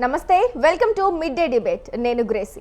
నమస్తే, welcome to mid day debate. నేను Gracy.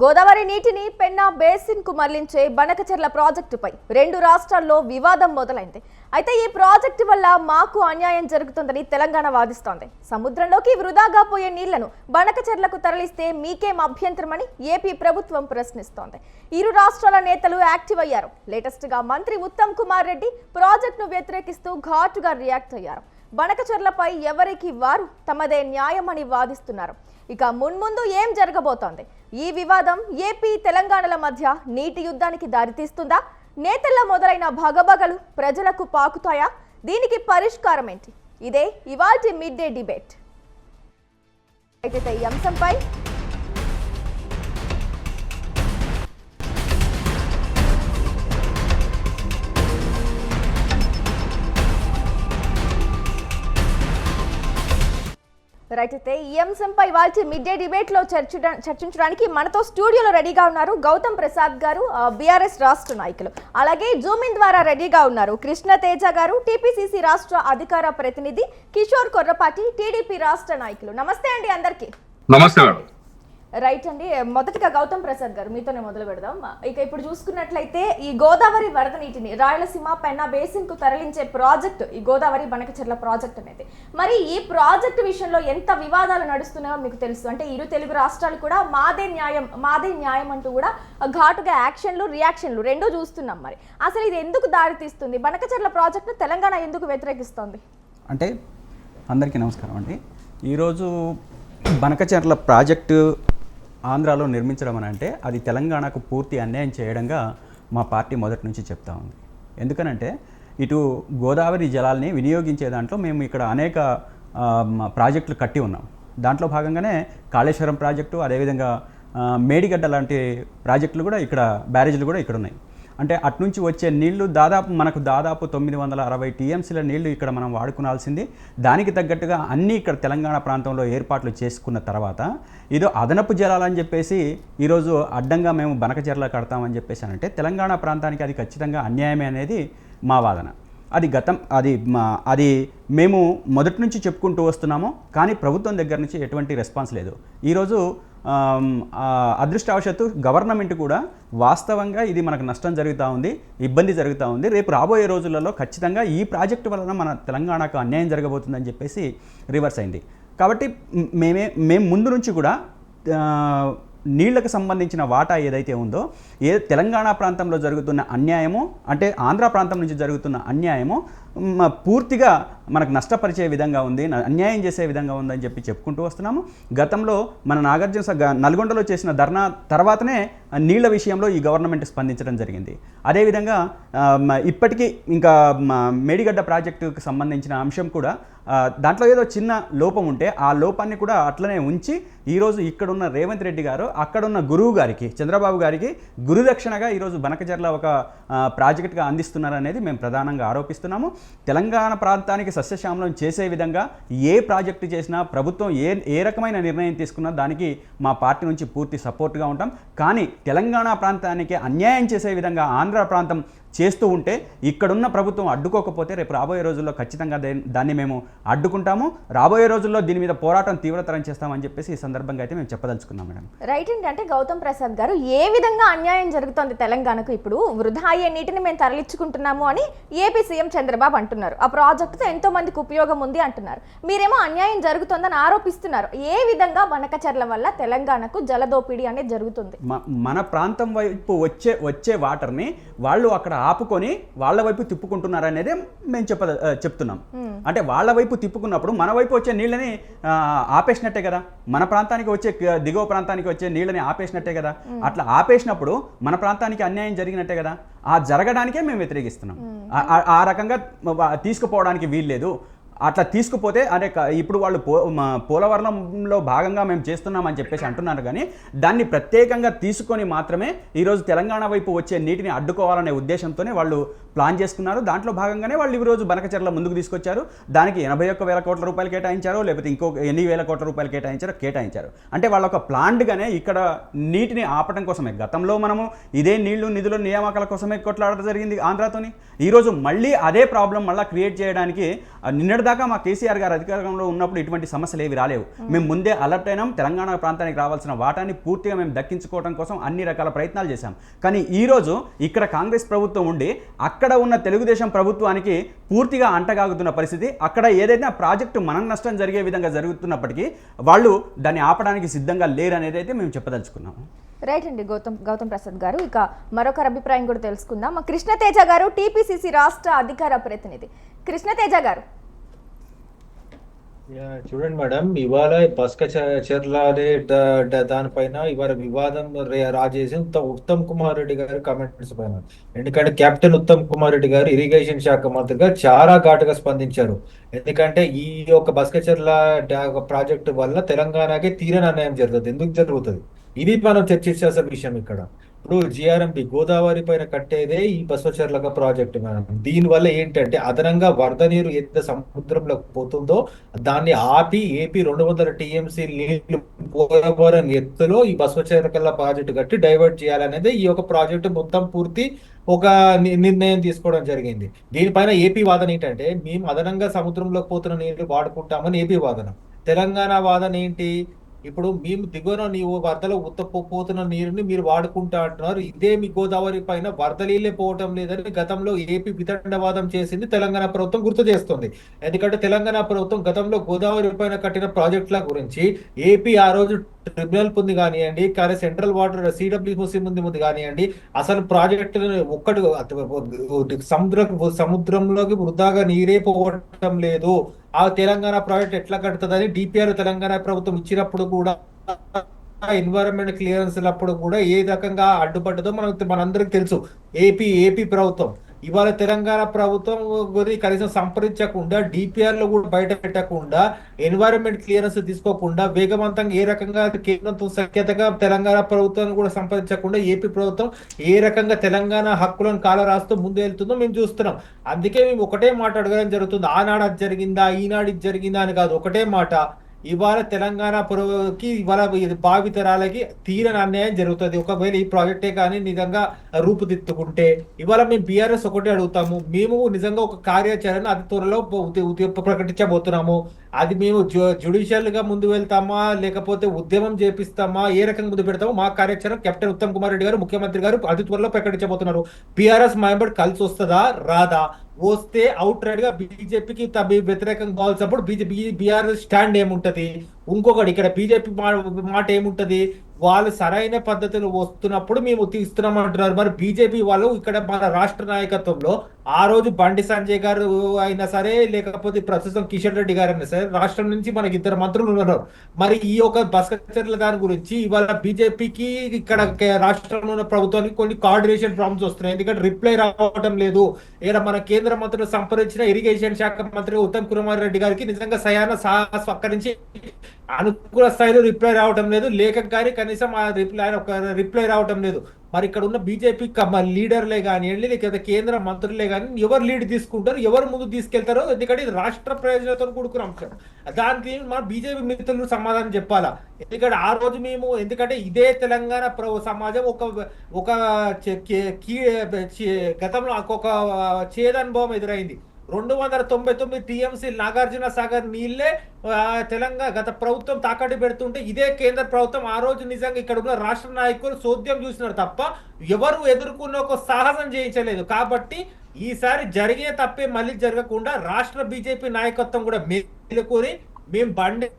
Godavari నీటిని పెన్నా బేసిన్ కు మళ్లించే బనకచెర్ల ప్రాజెక్టుపై రెండు రాష్ట్రాల్లో వివాదం మొదలైంది. అయితే ఈ ప్రాజెక్టు వల్ల మాకు అన్యాయం జరుగుతుందని తెలంగాణ వాదిస్తోంది. సముద్రంలోకి వృధాగా పోయే నీళ్లను బనకచెర్లకు తరలిస్తే మీకేం అభ్యంతరమని ఏపీ ప్రభుత్వం ప్రశ్నిస్తోంది. ఇరు రాష్ట్రాల నేతలు యాక్టివ్ అయ్యారు. లేటెస్ట్ గా మంత్రి ఉత్తమ్ కుమార్ రెడ్డి ప్రాజెక్టును వ్యతిరేకిస్తూ ఘాటుగా రియాక్ట్ అయ్యారు. బనకచెర్లపై ఎవరికి వారు తమదే న్యాయమని వాదిస్తున్నారు. ఇక మున్ముందు ఏం జరగబోతోంది? ఈ వివాదం ఏపీ తెలంగాణల మధ్య నీటి యుద్ధానికి దారితీస్తుందా? నేతల్లో మొదలైన భగభగలు ప్రజలకు పాకుతాయా? దీనికి పరిష్కారం ఏంటి? ఇదే ఇవాల్టి మిడ్ డే డిబేట్. అయితే ఈ అంశంపై ఈ అంశంపై వాల్చి మిడ్ డే డిబేట్ లో చర్చించడానికి మనతో స్టూడియోలో రెడీగా ఉన్నారు గౌతమ్ ప్రసాద్ గారు, బీఆర్ఎస్ రాష్ట్ర నాయకులు. అలాగే జూమ్ ఇన్ ద్వారా రెడీగా ఉన్నారు కృష్ణ తేజ గారు, టీపీసీసీ రాష్ట్ర అధికార ప్రతినిధి, కిషోర్ కొర్రపాటి, టీడీపీ రాష్ట్ర నాయకులు. నమస్తే అండి అందరికి. నమస్తే మేడం. రైట్ అండి, మొదటిగా గౌతమ్ ప్రసాద్ గారు మీతోనే మొదలు పెడదాం. ఇక ఇప్పుడు చూసుకున్నట్లయితే ఈ గోదావరి వరద నీటిని రాయలసీమ పెన్నా బేసిన్ కు తరలించే ప్రాజెక్టు ఈ గోదావరి బనకచెర్ల ప్రాజెక్ట్ అనేది, మరి ఈ ప్రాజెక్టు విషయంలో ఎంత వివాదాలు నడుస్తున్నాయో మీకు తెలుసు. అంటే ఇరు తెలుగు రాష్ట్రాలు కూడా మాదే న్యాయం అంటూ కూడా ఘాటుగా యాక్షన్లు రియాక్షన్లు రెండూ చూస్తున్నాం. మరి అసలు ఇది ఎందుకు దారి తీస్తుంది? బనకచెర్ల ప్రాజెక్టును తెలంగాణ ఎందుకు వ్యతిరేకిస్తోంది? అంటే అందరికీ నమస్కారం అండి. ఈరోజు బనకచెర్ల ప్రాజెక్టు ఆంధ్రాలో నిర్మించడం అని అంటే అది తెలంగాణకు పూర్తి అన్యాయం చేయడంగా మా పార్టీ మొదటి నుంచి చెప్తా ఉంది. ఎందుకనంటే ఇటు గోదావరి జలాల్ని వినియోగించే దాంట్లో మేము ఇక్కడ అనేక ప్రాజెక్టులు కట్టి ఉన్నాం. దాంట్లో భాగంగానే కాళేశ్వరం ప్రాజెక్టు, అదేవిధంగా మేడిగడ్డ లాంటి ప్రాజెక్టులు కూడా ఇక్కడ, బ్యారేజ్లు కూడా ఇక్కడ ఉన్నాయి. అంటే అట్నుంచి వచ్చే నీళ్లు మనకు దాదాపు 960 టీఎంసీల నీళ్లు ఇక్కడ మనం వాడుకోవాల్సింది. దానికి తగ్గట్టుగా అన్నీ ఇక్కడ తెలంగాణ ప్రాంతంలో ఏర్పాట్లు చేసుకున్న తర్వాత ఏదో అదనపు జలాలని చెప్పేసి ఈరోజు అడ్డంగా మేము బనకచెర్ల కడతామని చెప్పేసి అంటే తెలంగాణ ప్రాంతానికి అది ఖచ్చితంగా అన్యాయమే అనేది మా వాదన. అది మేము మొదటి నుంచి చెప్పుకుంటూ వస్తున్నాము, కానీ ప్రభుత్వం దగ్గర నుంచి ఎటువంటి రెస్పాన్స్ లేదు. ఈరోజు అదృష్టవశాత్తు గవర్నమెంట్ కూడా వాస్తవంగా ఇది మనకు నష్టం జరుగుతూ ఉంది, ఇబ్బంది జరుగుతూ ఉంది, రేపు రాబోయే రోజులలో ఖచ్చితంగా ఈ ప్రాజెక్టు వలన మన తెలంగాణకు అన్యాయం జరగబోతుందని చెప్పేసి రివర్స్ అయింది. కాబట్టి మేము ముందు నుంచి కూడా నీళ్లకు సంబంధించిన వాటా ఏదైతే ఉందో, తెలంగాణ ప్రాంతంలో జరుగుతున్న అన్యాయము, అంటే ఆంధ్ర ప్రాంతం నుంచి జరుగుతున్న అన్యాయము పూర్తిగా మనకు నష్టపరిచే విధంగా ఉంది, అన్యాయం చేసే విధంగా ఉందని చెప్పి చెప్పుకుంటూ వస్తున్నాము. గతంలో మన నల్గొండలో చేసిన ధర్నా తర్వాతనే నీళ్ల విషయంలో ఈ గవర్నమెంట్ స్పందించడం జరిగింది. అదేవిధంగా ఇప్పటికీ ఇంకా మేడిగడ్డ ప్రాజెక్టుకు సంబంధించిన అంశం కూడా దాంట్లో ఏదో చిన్న లోపం ఉంటే ఆ లోపాన్ని కూడా అట్లనే ఉంచి ఈరోజు ఇక్కడున్న రేవంత్ రెడ్డి గారు అక్కడున్న గురువు గారికి, చంద్రబాబు గారికి గురుదక్షిణగా ఈరోజు బనకచెర్ల ఒక ప్రాజెక్టుగా అందిస్తున్నారనేది మేము ప్రధానంగా ఆరోపిస్తున్నాము. తెలంగాణ ప్రాంతానికి సస్యశ్యామలం చేసే విధంగా ఏ ప్రాజెక్టు చేసినా ప్రభుత్వం ఏ రకమైన నిర్ణయం తీసుకున్నా దానికి మా పార్టీ నుంచి పూర్తి సపోర్ట్గా ఉంటాం. కానీ తెలంగాణ ప్రాంతానికి అన్యాయం చేసే విధంగా ఆంధ్ర ప్రాంతం చేస్తూ ఉంటే ఇక్కడున్న ప్రభుత్వం అడ్డుకోకపోతే రేపు రాబోయే రోజుల్లో ఖచ్చితంగా దాన్ని మేము అడ్డుకుంటాము. రాబోయే రోజుల్లో దీని మీద పోరాటం తీవ్రతరం చేస్తామని చెప్పేసి ఈ సందర్భంగా అయితే మేము చెప్పదలుచుకున్నాం మేడం. రైట్ అండి, అంటే గౌతమ్ ప్రసాద్ గారు, ఏ విధంగా అన్యాయం జరుగుతోంది తెలంగాణకు? ఇప్పుడు వృధా అయ్యే నీటిని మేము తరలించుకుంటున్నాము అని ఏపీ సీఎం చంద్రబాబు అంటున్నారు. ఆ ప్రాజెక్టుతో ఎంతో మందికి ఉపయోగం ఉంది అంటున్నారు. మీరేమో అన్యాయం జరుగుతోందని ఆరోపిస్తున్నారు. ఏ విధంగా బనకచెర్ల వల్ల తెలంగాణకు జలదోపిడీ అనేది జరుగుతుంది? మన ప్రాంతం వైపు వచ్చే వాటర్ని వాళ్ళు అక్కడ ఆపుకొని వాళ్ళ వైపు తిప్పుకుంటున్నారు అనేది మేము చెప్తున్నాం. అంటే వాళ్ళ వైపు తిప్పుకున్నప్పుడు మన వైపు వచ్చే నీళ్ళని ఆపేసినట్టే కదా, మన ప్రాంతానికి వచ్చే దిగువ ప్రాంతానికి వచ్చే నీళ్ళని ఆపేసినట్టే కదా. అట్లా ఆపేసినప్పుడు మన ప్రాంతానికి అన్యాయం జరిగినట్టే కదా. ఆ జరగడానికే మేము వ్యతిరేకిస్తున్నాం. ఆ రకంగా తీసుకుపోవడానికి వీల్లేదు. అట్లా తీసుకుపోతే అంటే ఇప్పుడు వాళ్ళు పోలవరంలో భాగంగా మేము చేస్తున్నామని చెప్పేసి అంటున్నారు, కానీ దాన్ని ప్రత్యేకంగా తీసుకొని మాత్రమే ఈరోజు తెలంగాణ వైపు వచ్చే నీటిని అడ్డుకోవాలనే ఉద్దేశంతోనే వాళ్ళు ప్లాన్ చేసుకున్నారు. దాంట్లో భాగంగానే వాళ్ళు ఈరోజు బనకచెర్ల ముందుకు తీసుకొచ్చారు. దానికి 81,000 కోట్ల రూపాయలు కేటాయించారు, లేకపోతే ఇంకో ఎన్ని వేల కోట్ల రూపాయలు కేటాయించారు. అంటే వాళ్ళ ఒక ప్లాన్డ్గానే ఇక్కడ నీటిని ఆపడం కోసమే. గతంలో మనము ఇదే నీళ్లు నిధుల నియామకాల కోసమే కొట్లాడడం జరిగింది ఆంధ్రాతోని. ఈరోజు మళ్ళీ అదే ప్రాబ్లం మళ్ళీ క్రియేట్ చేయడానికి నిన్నటి ఇప్పటిదాకా మా కేసీఆర్ గారు అధికారంలో ఉన్నప్పుడు ఇటువంటి సమస్యలు ఏవి రాలేవు. మేము ముందే అలర్ట్ అయినాం, తెలంగాణ ప్రాంతానికి రావాల్సిన వాటాన్ని పూర్తిగా మేము దక్కించుకోవడం కోసం అన్ని రకాల ప్రయత్నాలు చేశాం. కానీ ఈరోజు ఇక్కడ కాంగ్రెస్ ప్రభుత్వం ఉండి అక్కడ ఉన్న తెలుగుదేశం ప్రభుత్వానికి పూర్తిగా అంటగాగుతున్న పరిస్థితి. అక్కడ ఏదైతే ఆ ప్రాజెక్టు మనం నష్టం జరిగే విధంగా జరుగుతున్నప్పటికీ వాళ్ళు దాన్ని ఆపడానికి సిద్ధంగా లేరు అనేది అయితే మేము చెప్పదలుచుకున్నాము. రైట్ అండి గౌతమ్ ప్రసాద్ గారు. ఇక మరొకరి అభిప్రాయం కూడా తెలుసుకుందాం. కృష్ణతేజ గారు, టీపీసీసీ రాష్ట్ర అధికార ప్రతినిధి. కృష్ణతేజ గారు, చూడండి మేడం, ఇవాళ బస్క చెర్ల అనే దానిపైన ఇవాళ వివాదం రాజేసి ఉత్తమ్ కుమార్ రెడ్డి గారి కమెంట్స్ పైన. ఎందుకంటే కెప్టెన్ ఉత్తమ్ కుమార్ రెడ్డి గారు ఇరిగేషన్ శాఖ మంత్రిగా చాలా ఘాటుగా స్పందించారు. ఎందుకంటే ఈ యొక్క బస్క చెర్ల ప్రాజెక్టు వల్ల తెలంగాణకి తీరని అన్యాయం జరుగుతుంది. ఎందుకు జరుగుతుంది ఇది మనం చర్చించాల్సిన విషయం. ఇక్కడ ఇప్పుడు జిఆర్ఎంపి గోదావరి పైన కట్టేదే ఈ బసవచర్ల ప్రాజెక్టు మేడం. దీనివల్ల ఏంటంటే అదనంగా వరద నీరు ఎంత సముద్రంలోకి పోతుందో దాన్ని ఆపి ఏపీ 200 టీఎంసీ నీళ్లు పోలవరం ఎత్తులో ఈ బసవచర్ల ప్రాజెక్టు కట్టి డైవర్ట్ చేయాలనేది ఈ యొక్క ప్రాజెక్టు మొత్తం పూర్తి ఒక నిర్ణయం తీసుకోవడం జరిగింది. దీనిపైన ఏపీ వాదన ఏంటంటే మేము అదనంగా సముద్రంలోకి పోతున్న నీళ్లు వాడుకుంటామని ఏపీ వాదన. తెలంగాణ వాదన ఏంటి, ఇప్పుడు మేము దిగువన నీవు వరదలో పోతున్న నీరుని మీరు వాడుకుంటా అంటున్నారు. ఇదే మీ గోదావరి పైన వరద నీళ్ళే పోవటం లేదని గతంలో ఏపీ వితండవాదం చేసింది తెలంగాణ ప్రభుత్వం గుర్తు చేస్తుంది. ఎందుకంటే తెలంగాణ ప్రభుత్వం గతంలో గోదావరి పైన కట్టిన ప్రాజెక్టుల గురించి ఏపీ ఆ రోజు ట్రిబ్యునల్ ఉంది కానివ్వండి, కానీ సెంట్రల్ వాటర్ సిడబ్ల్యూసి ముందు కానివ్వండి, అసలు ప్రాజెక్టు సముద్రంలోకి వృధాగా నీరే పోవటం లేదు. ఆ తెలంగాణ ప్రాజెక్ట్ ఎట్లా కడుతుందని డిపిఆర్ తెలంగాణ ప్రభుత్వం ఇచ్చినప్పుడు కూడా ఎన్వైరన్మెంట్ క్లియరెన్స్ అప్పుడు కూడా ఏ రకంగా అడ్డుపడ్డదో మనందరికి తెలుసు. ఏపీ ప్రభుత్వం ఇవాళ తెలంగాణ ప్రభుత్వం కనీసం సంప్రదించకుండా డిపిఆర్ లో కూడా బయట పెట్టకుండా ఎన్వైరన్మెంట్ క్లియరెన్స్ తీసుకోకుండా వేగవంతంగా ఏ రకంగా కేంద్రంతో సఖ్యతగా తెలంగాణ ప్రభుత్వాన్ని కూడా సంప్రదించకుండా ఏపీ ప్రభుత్వం ఏ రకంగా తెలంగాణ హక్కులను కాల రాస్తూ ముందు వెళ్తుందో మేము చూస్తున్నాం. అందుకే మేము ఒకటే మాట అడగడం జరుగుతుంది. ఆనాడు అది జరిగిందా, ఈనాడు ఇది జరిగిందా అని కాదు, ఒకటే మాట. ఇవాళ తెలంగాణ పురోకి ఇవాళ భావితరాలకి తీరని అన్యాయం జరుగుతుంది. ఒకవేళ ఈ ప్రాజెక్టే కానీ నిజంగా రూపుదిద్దుకుంటే ఇవాళ మేము బీఆర్ఎస్ ఒకటే అడుగుతాము. మేము నిజంగా ఒక కార్యాచరణ అతి త్వరలో ప్రకటించబోతున్నాము. అది మేము జ్యుడిషియల్ గా ముందు వెళ్తామా లేకపోతే ఉద్యమం చేపిస్తామా, ఏ రకంగా ముందు పెడతామో మా కార్యాచరణ కెప్టెన్ ఉత్తమ్ కుమార్ రెడ్డి గారు ముఖ్యమంత్రి గారు అతి త్వరలో ప్రకటించబోతున్నారు. బీఆర్ఎస్ మెంబర్ కలిసి వస్తుందా రాదా, వస్తే అవుట్ రైట్ గా బీజేపీకి వ్యతిరేకంగా కావాల్సినప్పుడు బీఆర్ఎస్ స్టాండ్ ఏముంటది, ఇంకొకటి ఇక్కడ బీజేపీ మాట ఏముంటది, వాళ్ళు సరైన పద్ధతిలో వస్తున్నప్పుడు మేము తీస్తున్నాం అంటున్నారు. మరి బీజేపీ వాళ్ళు ఇక్కడ మన రాష్ట్ర నాయకత్వంలో ఆ రోజు బండి సంజయ్ గారు అయినా సరే లేకపోతే ప్రస్తుతం కిషన్ రెడ్డి గారు అయినా సరే రాష్ట్రం నుంచి మనకి 2 మంత్రులు ఉన్నారు. మరి ఈ యొక్క బస్కచర్ల దాని గురించి ఇవాళ బీజేపీకి ఇక్కడ రాష్ట్రంలో ఉన్న ప్రభుత్వానికి కొన్ని కోఆర్డినేషన్ ప్రాబ్లమ్స్ వస్తున్నాయి. ఎందుకంటే రిప్లై రావడం లేదు. ఇక్కడ మన కేంద్ర మంత్రులు సంప్రదించిన ఇరిగేషన్ శాఖ మంత్రి ఉత్తమ్ కుమార్ రెడ్డి గారికి నిజంగా సయాన సాహసం అక్కడి నుంచి అనుకూల స్థాయిలో రిప్లై రావటం లేదు. లేఖ కానీ కనీసం ఆ రిప్లై రావటం లేదు. మరి ఇక్కడ ఉన్న బీజేపీ లీడర్లే కానివ్వండి లేకపోతే కేంద్ర మంత్రులే కానీ ఎవరు లీడ్ తీసుకుంటారు, ఎవరు ముందు తీసుకెళ్తారో, ఎందుకంటే ఇది రాష్ట్ర ప్రయోజనాలతో కూడుకున్న అంశం. దానికి మన బీజేపీ మిత్రులు సమాధానం చెప్పాలా. ఎందుకంటే ఆ రోజు మేము ఎందుకంటే ఇదే తెలంగాణ సమాజం ఒక గతంలో ఒక చేదనుభవం ఎదురైంది. 299 టీఎంసీ నాగార్జున సాగర్ నీళ్లే తెలంగాణ గత ప్రభుత్వం తాకట్టు పెడుతుంటే ఇదే కేంద్ర ప్రభుత్వం ఆ రోజు నిజంగా ఇక్కడ ఉన్న రాష్ట్ర నాయకులు చోద్యం చూసినారు తప్ప ఎవరు ఎదుర్కొన్న ఒక సాహసం చేయించలేదు. కాబట్టి ఈసారి జరిగే తప్పే మళ్ళీ జరగకుండా రాష్ట్ర బీజేపీ నాయకత్వం కూడా మేలుకొని మేము బండి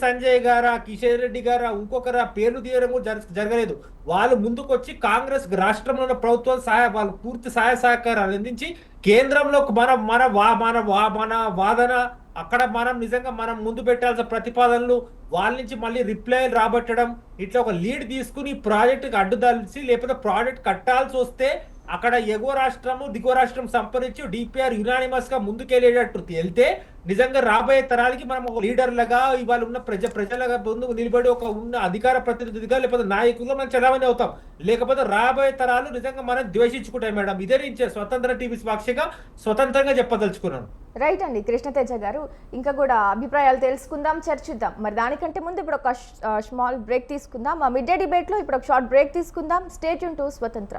సంజయ్ గారా, కిషన్ రెడ్డి గారా, ఇంకొకరా పేర్లు తీయడం కూడా జరగలేదు. వాళ్ళు ముందుకొచ్చి కాంగ్రెస్ రాష్ట్రంలో ఉన్న ప్రభుత్వం వాళ్ళు పూర్తి సహాయ సహకారాలు అందించి కేంద్రంలో మన వాదన అక్కడ మనం నిజంగా మనం ముందు పెట్టాల్సిన ప్రతిపాదనలు వాళ్ళ నుంచి మళ్ళీ రిప్లై రాబట్టడం, ఇట్లా ఒక లీడ్ తీసుకుని ప్రాజెక్టుకి అడ్డుదలిసి లేకపోతే ప్రాజెక్ట్ కట్టాల్సి వస్తే అక్కడ ఎగువ రాష్ట్రము దిగువ రాష్ట్రం సంప్రదించి డిపిఆర్ యునానిమస్ గా ముందుకెళ్ళేటట్టు వెళ్తే నిజంగా రాబోయే తరాలకి మనం ఒక లీడర్లుగా ఇవాళ ఉన్న ప్రజలుగా ముందు నిలబడి ఒక ఉన్న అధికార ప్రతినిధిగా లేకపోతే నాయకులుగా మనం చలామణి అవుతాం. లేకపోతే రాబోయే తరాలు నిజంగా మనం ద్వేషించుకుంటాయి మేడం. ఇదే నుంచి స్వతంత్ర టీవీ సాక్షిగా స్వతంత్రంగా చెప్పదలుచుకున్నాను. రైట్ అండి కృష్ణతేజ గారు, ఇంకా కూడా అభిప్రాయాలు తెలుసుకుందాం, చర్చిద్దాం. మరి దానికంటే ముందు ఇప్పుడు ఒక స్మాల్ బ్రేక్ తీసుకుందాం. మా మిడ్ డే డిబేట్లో ఇప్పుడు ఒక షార్ట్ బ్రేక్ తీసుకుందాం. స్టే ట్యూన్ టు స్వతంత్ర.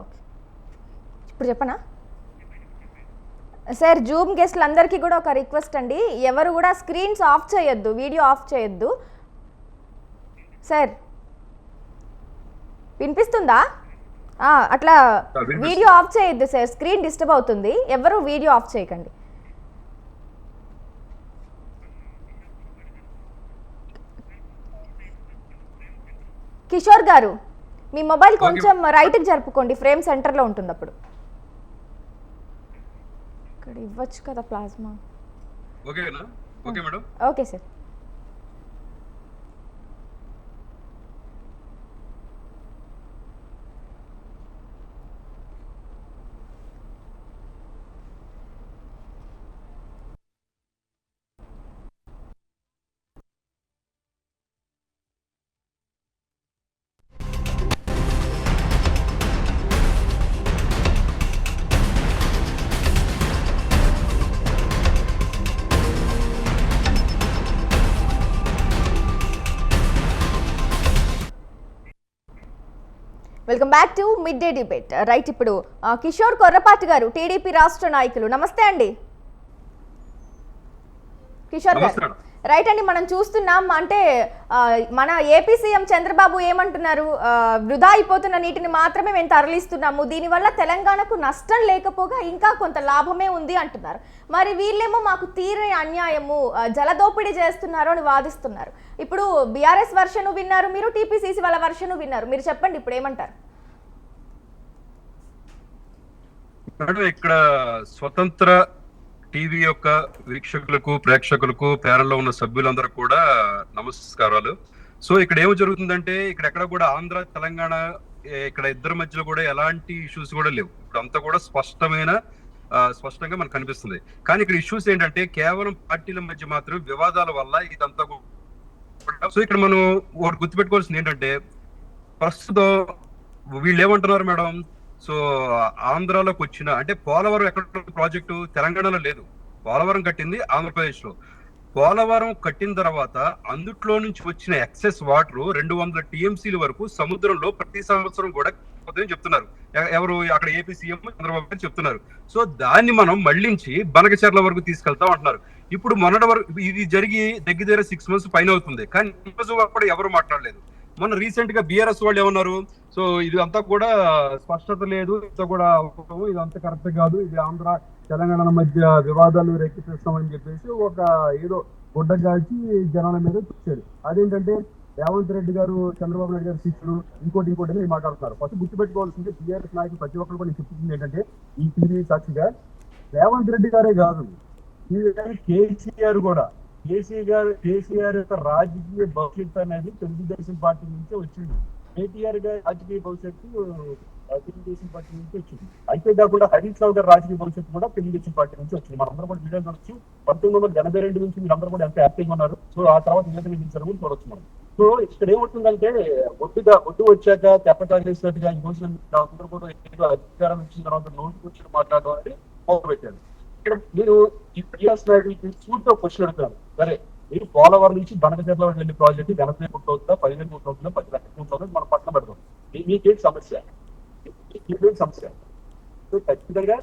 ఓకే, ఇప్పుడు చెప్పనా సార్? జూమ్ గెస్ట్లు అందరికీ కూడా ఒక రిక్వెస్ట్ అండి, ఎవరు కూడా స్క్రీన్స్ ఆఫ్ చేయొద్దు, వీడియో ఆఫ్ చేయొద్దు. సార్ వినిపిస్తుందా? అట్లా వీడియో ఆఫ్ చేయొద్దు సార్, స్క్రీన్ డిస్టర్బ్ అవుతుంది. ఎవరు వీడియో ఆఫ్ చేయకండి. కిషోర్ గారు, మీ మొబైల్ కొంచెం రైట్కి జరుపుకోండి, ఫ్రేమ్ సెంటర్లో ఉంటుంది. అప్పుడు ఇక్కడ ఇవ్వచ్చు కదా ప్లాస్మా. ఓకేనా? Okay madam. Okay sir. Welcome back to mid day debate. Right, ఇప్పుడు కిషోర్ కొర్రపాటి గారు, టీడీపీ రాష్ట్ర నాయకులు. నమస్తే అండి కిషోర్ గారు. రైట్ అండి, మనం చూస్తున్నాం అంటే మన ఏపీ సీఎం చంద్రబాబు ఏమంటున్నారు, వృధా అయిపోతున్న నీటిని మాత్రమే మేము తరలిస్తున్నాము, దీనివల్ల తెలంగాణకు నష్టం లేకపోగా ఇంకా కొంత లాభమే ఉంది అంటున్నారు. మరి వీళ్ళేమో మాకు తీరే అన్యాయము, జలదోపిడీ చేస్తున్నారు అని వాదిస్తున్నారు. ఇప్పుడు బీఆర్ఎస్ వర్షన్ విన్నారు మీరు, టీపీసీసీ వాళ్ళ వర్షన్ విన్నారు, మీరు చెప్పండి ఇప్పుడు ఏమంటారు? ఇక్కడ స్వతంత్ర టీవీ యొక్క వీక్షకులకు, ప్రేక్షకులకు, ప్యానల్లో ఉన్న సభ్యులందరూ కూడా నమస్కారాలు. సో ఇక్కడ ఏమి జరుగుతుందంటే, ఇక్కడ ఎక్కడ కూడా ఆంధ్ర తెలంగాణ ఇక్కడ ఇద్దరి మధ్యలో కూడా ఎలాంటి ఇష్యూస్ కూడా లేవు. ఇప్పుడు అంతా కూడా స్పష్టంగా మనకు కనిపిస్తుంది. కానీ ఇక్కడ ఇష్యూస్ ఏంటంటే కేవలం పార్టీల మధ్య మాత్రం వివాదాల వల్ల ఇదంతా కూడా. సో ఇక్కడ మనం ఒకటి గుర్తుపెట్టుకోవాల్సింది ఏంటంటే, ప్రస్తుతం వీళ్ళు ఏమంటున్నారు మేడం, సో ఆంధ్రాలోకి వచ్చిన అంటే పోలవరం ఎక్కడ ప్రాజెక్టు తెలంగాణలో లేదు, పోలవరం కట్టింది ఆంధ్రప్రదేశ్ లో. పోలవరం కట్టిన తర్వాత అందుట్లో నుంచి వచ్చిన ఎక్సెస్ వాటర్ 200 టీఎంసీల వరకు సముద్రంలో ప్రతి సంవత్సరం కూడా చెప్తున్నారు. ఎవరు అక్కడ ఏపీ సీఎం చంద్రబాబు గారు చెప్తున్నారు. సో దాన్ని మనం మళ్లించి బనకచెర్ల వరకు తీసుకెళ్తాం అంటున్నారు. ఇప్పుడు మొన్నటి వరకు ఇది జరిగి దగ్గర 6 months పైన అవుతుంది, కానీ ఈ రోజు కూడా ఎవరు మాట్లాడలేదు. మొన్న రీసెంట్ గా బీఆర్ఎస్ వాళ్ళు ఏమన్నారు, సో ఇది అంతా కూడా స్పష్టత లేదు, ఇదంతా కరెక్ట్ కాదు, ఇది ఆంధ్ర తెలంగాణ మధ్య వివాదాలు రేకెత్తిస్తామని చెప్పేసి ఒక ఏదో గుడ్డ కాల్చి జనాల మీద చూశారు. అదేంటంటే రేవంత్ రెడ్డి గారు చంద్రబాబు నాయుడు గారు శిష్యుడు ఇంకోటి అని మాట్లాడుతున్నారు. ఫస్ట్ గుర్తుపెట్టుకోవాల్సింది బీఆర్ఎస్ నాయకులు ప్రతి ఒక్కరు కూడా చెప్తుంది ఏంటంటే, ఈ టీవీ సాక్షిగా రేవంత్ రెడ్డి గారే కాదు, కేసీఆర్ కూడా, కేసీఆర్ యొక్క రాజకీయ భవిష్యత్తు అనేది తెలుగుదేశం పార్టీ నుంచే వచ్చింది. కేటీఆర్ గారి రాజకీయ భవిష్యత్తు తెలుగుదేశం పార్టీ నుంచి వచ్చింది. అయితే కాకుండా హరీష్ రావు గారి రాజకీయ భవిష్యత్తు కూడా తెలుగుదేశం పార్టీ నుంచి వచ్చింది. మనందరూ కూడా వీడియో చూడొచ్చు. 1982 నుంచి మీరందరూ కూడా ఎంత యాక్టివ్గా ఉన్నారు. సో ఆ తర్వాత నిజంగా కూడా చూడొచ్చు మనం. సో ఇక్కడ ఏమవుతుందంటే, ఒడ్డు వచ్చాక తెప్పటాగేసినట్టుగా ఈ రోజు అందరూ కూడా అధికారం ఇచ్చిన తర్వాత నోటికి వచ్చి మాట్లాడడం అనేది మొదలు పెట్టారు. ఇక్కడ మీరు ఈ ప్రియాస్ నాయుడు సూటిగా క్వశ్చన్ అడుగుతారు, సరే మీరు పోలవరం నుంచి బనకచెర్ల వెళ్ళే ప్రాజెక్ట్ 80 కోట్లు అవుతుందా, 15 కోట్లు అవుతుందా, 10 లక్షల కోట్లు అవుతుందా, మనం పక్కన పెడతాం. మీకేంటి సమస్య? సో ఖచ్చితంగా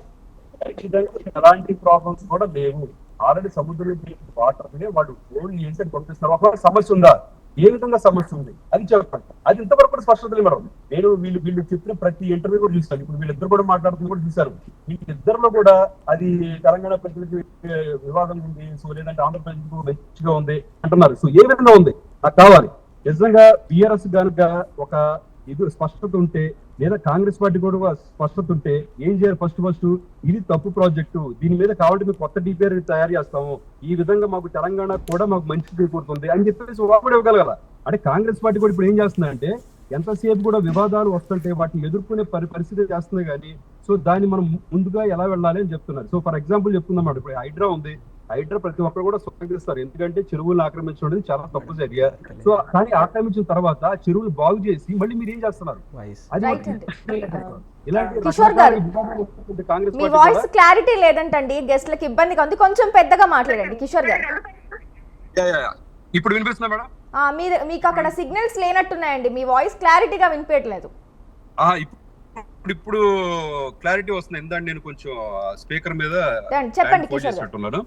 ఎలాంటి ప్రాబ్లమ్స్ కూడా లేవు. ఆల్రెడీ సముద్రం వాటర్ వాడు ఓన్లీ చేసి పంపిస్తున్నారు. ఒక సమస్య ఉందా? ఏ విధంగా సమస్య ఉంది అది చెప్పండి. అది ఇంతవరకు కూడా స్పష్టత లేదు మేడం. నేను వీళ్ళు చెప్పిన ప్రతి ఇంటర్వ్యూ కూడా చూస్తాను. ఇప్పుడు వీళ్ళిద్దరు కూడా మాట్లాడుతున్న కూడా చూశారు. వీళ్ళిద్దరిలో కూడా అది తెలంగాణ ప్రజలకి వివాదం ఉంది, సో లేదంటే ఆంధ్రప్రదేశ్ మంచిగా ఉంది అంటున్నారు. సో ఏ విధంగా ఉంది నాకు కావాలి. నిజంగా బీఆర్ఎస్ కనుక ఒక ఇది స్పష్టత ఉంటే, లేదా కాంగ్రెస్ పార్టీ కూడా స్పష్టత ఉంటే ఏం చేయాలి? ఫస్ట్ ఇది తప్పు ప్రాజెక్టు, దీని మీద కావాలంటే మేము కొత్త డిపిఆర్ తయారు చేస్తాము, ఈ విధంగా మాకు తెలంగాణ కూడా మాకు మంచి చేకూరుతుంది అని చెప్పేసి వాడు ఇవ్వగలగాల. అంటే కాంగ్రెస్ పార్టీ కూడా ఇప్పుడు ఏం చేస్తుందంటే, ఎంతసేపు కూడా వివాదాలు వస్తుంటే వాటిని ఎదుర్కొనే పరిస్థితి చేస్తుంది. కానీ సో దాన్ని మనం ముందుగా ఎలా వెళ్ళాలి అని చెప్తున్నారు. సో ఫర్ ఎగ్జాంపుల్ చెప్తున్నాం, ఇప్పుడు హైడ్రా ఉంది. హైడ్రా ప్రతి ఒక్కరు కూడా స్వాగతిస్తారు, ఎందుకంటే చెరువులు ఆక్రమించడం అనేది చాలా తప్పు చర్య. సో కానీ ఆక్రమించిన తర్వాత చెరువులు బాగు చేసి మళ్ళీ మీరు ఏం చేస్తున్నారు? మీ వాయిస్ క్లారిటీ లేదంటండి, గెస్ట్లకు ఇబ్బందిగా ఉంది, కొంచెం పెద్దగా మాట్లాడండి కిషోర్ గారు. ఇప్పుడు వినిపిస్తుందా మేడం? మీకు అక్కడ సిగ్నల్స్ లేనట్టున్నాయండి, మీ వాయిస్ క్లారిటీగా వినిపించట్లేదు. ఇప్పుడు క్లారిటీ వస్తుంది. ఇందాక నేను కొంచెం స్పీకర్ మీద చెప్పండి ఫోన్ చేసినట్టున్నాను.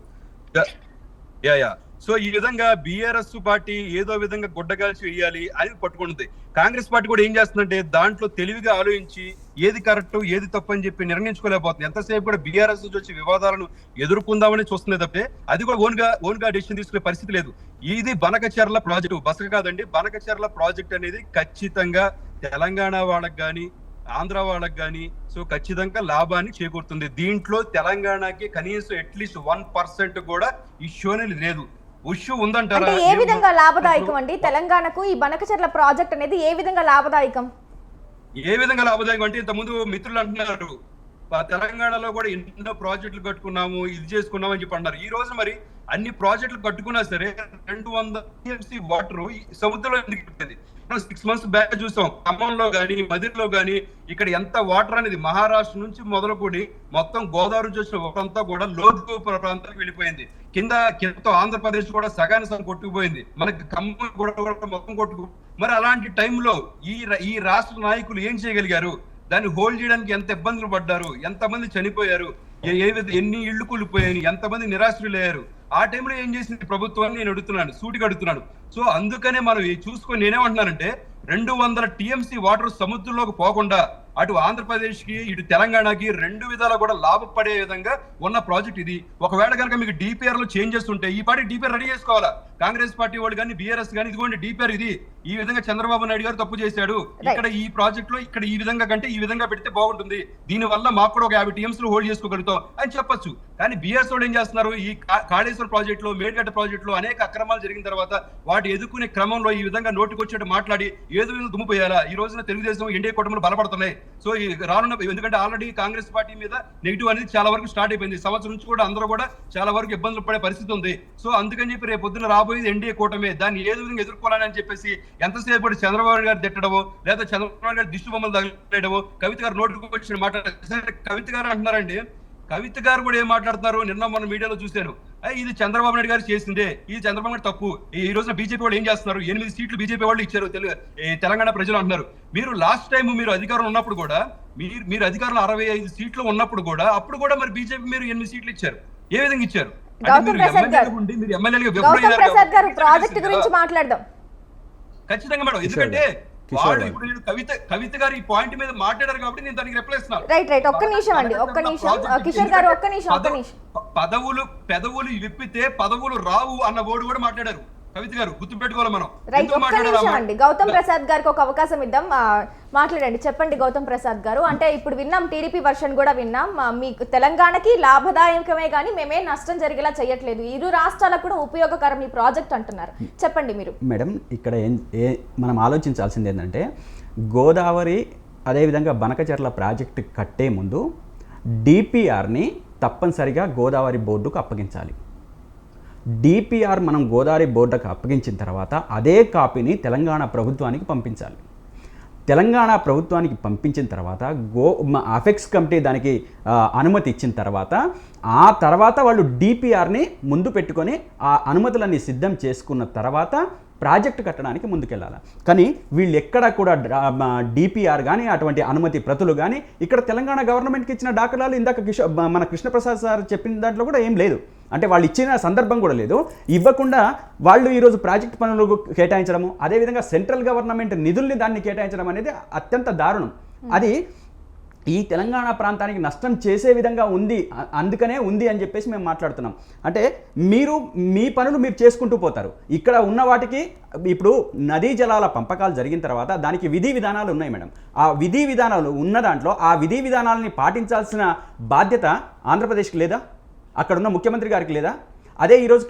యా సో ఈ విధంగా బీఆర్ఎస్ పార్టీ ఏదో విధంగా గుడ్డగాల్చి వేయాలి అని పట్టుకుంటుంది. కాంగ్రెస్ పార్టీ కూడా ఏం చేస్తుందంటే దాంట్లో తెలివిగా ఆలోచించి ఏది కరెక్ట్ ఏది తప్పు అని చెప్పి నిర్ణయించుకోలేకపోతుంది. ఎంతసేపు కూడా బీఆర్ఎస్ నుంచి వచ్చి వివాదాలను ఎదుర్కొందామని చూస్తుంది తప్పే అది కూడా ఓన్ గా డెసిషన్ తీసుకునే పరిస్థితి లేదు. ఇది బనకచెర్ల ప్రాజెక్టు, బసక కాదండి, బనకచెర్ల ప్రాజెక్ట్ అనేది ఖచ్చితంగా తెలంగాణ వాళ్ళకి కానీ ఆంధ్ర వాళ్ళకి కానీ సో ఖచ్చితంగా లాభాన్ని చేకూరుతుంది. దీంట్లో తెలంగాణకి కనీసం అట్లీస్ట్ 1% కూడా ఇష్యూ అనేది లేదు. ఇష్యూ ఉందంటారా? అంటే ఏ విధంగా లాభదాయకం అండి తెలంగాణకు ఈ బనకచెర్ల ప్రాజెక్ట్ అనేది? ఏ విధంగా లాభదాయకం అంటే ఇంతకుముందు మిత్రులు అంటున్నారు తెలంగాణలో కూడా ఎన్నో ప్రాజెక్టులు కట్టుకున్నాము, ఇది చేసుకున్నాము అని చెప్పి అన్నారు. ఈ రోజు మరి అన్ని ప్రాజెక్టులు కట్టుకున్నా సరే 200 TMC వాటర్ సముద్రంలో ఎందుకు 6 months బ్యాక్ చూసాం. ఖమ్మంలో గానీ మదిరిలో గానీ ఇక్కడ ఎంత వాటర్ అనేది మహారాష్ట్ర నుంచి మొదలుకొని మొత్తం గోదావరి నుంచి వచ్చిన ఒకంతా కూడా లోతు ప్రాంతానికి వెళ్ళిపోయింది. కింద ఆంధ్రప్రదేశ్ కూడా సగానికి సగం కొట్టుకుపోయింది. మనకి ఖమ్మం కూడా మొత్తం కొట్టుకు. మరి అలాంటి టైంలో ఈ రాష్ట్ర నాయకులు ఏం చేయగలిగారు? దాన్ని హోల్డ్ చేయడానికి ఎంత ఇబ్బందులు పడ్డారు, ఎంతమంది చనిపోయారు, ఎన్ని ఇళ్లు కూలిపోయాయి, ఎంతమంది నిరాశ్రులయ్యారు? ఆ టైంలో ఏం చేసింది ప్రభుత్వాన్ని నేను అడుగుతున్నాను, సూటిగా అడుగుతున్నాను. సో అందుకనే మనం చూసుకొని నేనేమంటున్నానంటే 200 TMC వాటర్ సముద్రంలోకి పోకుండా అటు ఆంధ్రప్రదేశ్ కి ఇటు తెలంగాణకి 2 విధాలా కూడా లాభపడే విధంగా ఉన్న ప్రాజెక్ట్ ఇది. ఒకవేళ కనుక మీకు DPR లో చేంజెస్ ఉంటే ఈ పార్టీ DPR రెడీ చేసుకోవాలా. కాంగ్రెస్ పార్టీ వాళ్ళు కానీ బీఆర్ఎస్ కానీ ఇదిగోండి DPR ఇది, ఈ విధంగా చంద్రబాబు నాయుడు గారు తప్పు చేశాడు, ఇక్కడ ఈ ప్రాజెక్ట్ లో ఇక్కడ ఈ విధంగా కంటే ఈ విధంగా పెడితే బాగుంటుంది, దీని వల్ల మాకు కూడా ఒక 50 TMC హోల్డ్ చేసుకోగలుగుతాం అని చెప్పొచ్చు. కానీ బీఆర్ఎస్ వాళ్ళు ఏం చేస్తున్నారు? ఈ కాళేశ్వర ప్రాజెక్ట్ లో మేడిగడ్డ ప్రాజెక్ట్ లో అనేక అక్రమాలు జరిగిన తర్వాత వాటి ఎదుర్కొనే క్రమంలో ఈ విధంగా నోటికొచ్చేట్టు మాట్లాడి ఏదో విధంగా దుమ్ముపోయాలా. ఈ రోజున తెలుగుదేశం ఎన్డీఏ కూటమిలు బలపడుతున్నాయి. సో ఈ రానున్న ఎందుకంటే ఆల్రెడీ కాంగ్రెస్ పార్టీ మీద నెగిటివ్ అనేది చాలా వరకు స్టార్ట్ అయిపోయింది. సంవత్సరం నుంచి కూడా అందరూ కూడా చాలా వరకు ఇబ్బందులు పడే పరిస్థితి ఉంది. సో అందుకని చెప్పి రేపు పొద్దున రాబోయేది ఎన్డీఏ కూటమే, దాన్ని ఏదో విధంగా ఎదుర్కోవాలని చెప్పేసి ఎంతసేపు కూడా చంద్రబాబు గారు తిట్టడమో లేదా చంద్రబాబు గారు దిష్టి బొమ్మలు తగలేయడమో, కవిత గారు నోటుకు వచ్చిన మాట్లాడారు. కవిత గారు అంటున్నారండి, కవిత గారు కూడా ఏం మాట్లాడుతున్నారు? నిన్న మన మీడియాలో చూశాను, ఇది చంద్రబాబు నాయుడు గారు చేసిందే, ఇది చంద్రబాబు నాయుడు తప్పు. ఈ రోజున బీజేపీ వాళ్ళు ఏం చేస్తున్నారు? 8 సీట్లు బీజేపీ వాళ్ళు ఇచ్చారు తెలంగాణ ప్రజలు అంటున్నారు. మీరు లాస్ట్ టైం మీరు అధికారం ఉన్నప్పుడు కూడా మీరు అధికారంలో 65 సీట్లు ఉన్నప్పుడు కూడా అప్పుడు కూడా మరి బీజేపీ మీరు 8 సీట్లు ఇచ్చారు. ఏ విధంగా ఇచ్చారు? ఖచ్చితంగా మేడం, ఎందుకంటే వాళ్ళు ఇప్పుడు కవిత గారు ఈ పాయింట్ మీద మాట్లాడారు కాబట్టి నేను దానికి రిప్లై ఇస్తున్నాను. రైట్ ఒక్క నిమిషం అండి, ఒక్క నిమిషం కిషోర్ గారు, ఒక్క నిమిషం. పెదవులు విప్పితే పదవులు రావు అన్న వర్డ్ కూడా మాట్లాడారు కవిత గారు, గుర్తుపెట్టుకోవాలి మనం. రైట్ ఒక్క నిమిషం అండి, గౌతమ్ ప్రసాద్ గారికి ఒక అవకాశం ఇద్దాం, మాట్లాడండి. చెప్పండి గౌతమ్ ప్రసాద్ గారు. అంటే ఇప్పుడు విన్నాం, టీడీపీ వర్షన్ కూడా విన్నాం, మీకు తెలంగాణకి లాభదాయకమే కానీ మేమేం నష్టం జరిగేలా చేయట్లేదు, ఇరు రాష్ట్రాలకు కూడా ఉపయోగకరం ఈ ప్రాజెక్ట్ అంటున్నారు. చెప్పండి మీరు. మేడం, ఇక్కడ మనం ఆలోచించాల్సింది ఏంటంటే గోదావరి అదేవిధంగా బనకచెర్ల ప్రాజెక్టు కట్టే ముందు డిపిఆర్ని తప్పనిసరిగా గోదావరి బోర్డుకు అప్పగించాలి. డిపిఆర్ మనం గోదావరి బోర్డుకు అప్పగించిన తర్వాత అదే కాపీని తెలంగాణ ప్రభుత్వానికి పంపించాలి. తెలంగాణ ప్రభుత్వానికి పంపించిన తర్వాత అఫెక్స్ కమిటీ దానికి అనుమతి ఇచ్చిన తర్వాత ఆ తర్వాత వాళ్ళు డిపిఆర్ని ముందు పెట్టుకొని ఆ అనుమతులన్నీ సిద్ధం చేసుకున్న తర్వాత ప్రాజెక్టు కట్టడానికి ముందుకెళ్ళాలి. కానీ వీళ్ళు ఎక్కడ కూడా డిపిఆర్ కానీ అటువంటి అనుమతి ప్రతులు కానీ ఇక్కడ తెలంగాణ గవర్నమెంట్కి ఇచ్చిన దాఖలాలు ఇందాక మన కృష్ణప్రసాద్ సార్ చెప్పిన దాంట్లో కూడా ఏం లేదు. అంటే వాళ్ళు ఇచ్చిన సందర్భం కూడా లేదు. ఇవ్వకుండా వాళ్ళు ఈరోజు ప్రాజెక్ట్ పనులకు కేటాయించడము, అదేవిధంగా సెంట్రల్ గవర్నమెంట్ నిధుల్ని దాన్ని కేటాయించడం అనేది అత్యంత దారుణం. అది ఈ తెలంగాణ ప్రాంతానికి నష్టం చేసే విధంగా ఉంది, అందుకనే ఉంది అని చెప్పేసి మేము మాట్లాడుతున్నాం. అంటే మీ పనులు మీరు చేసుకుంటూ పోతారు. ఇక్కడ ఉన్న వాటికి ఇప్పుడు నదీ జలాల పంపకాలు జరిగిన తర్వాత దానికి విధి విధానాలు ఉన్నాయి మేడం. ఆ విధి విధానాలు ఉన్న దాంట్లో ఆ విధి విధానాలని పాటించాల్సిన బాధ్యత ఆంధ్రప్రదేశ్కి లేదా? అక్కడున్న ముఖ్యమంత్రి గారికి లేదా? అదే ఈరోజు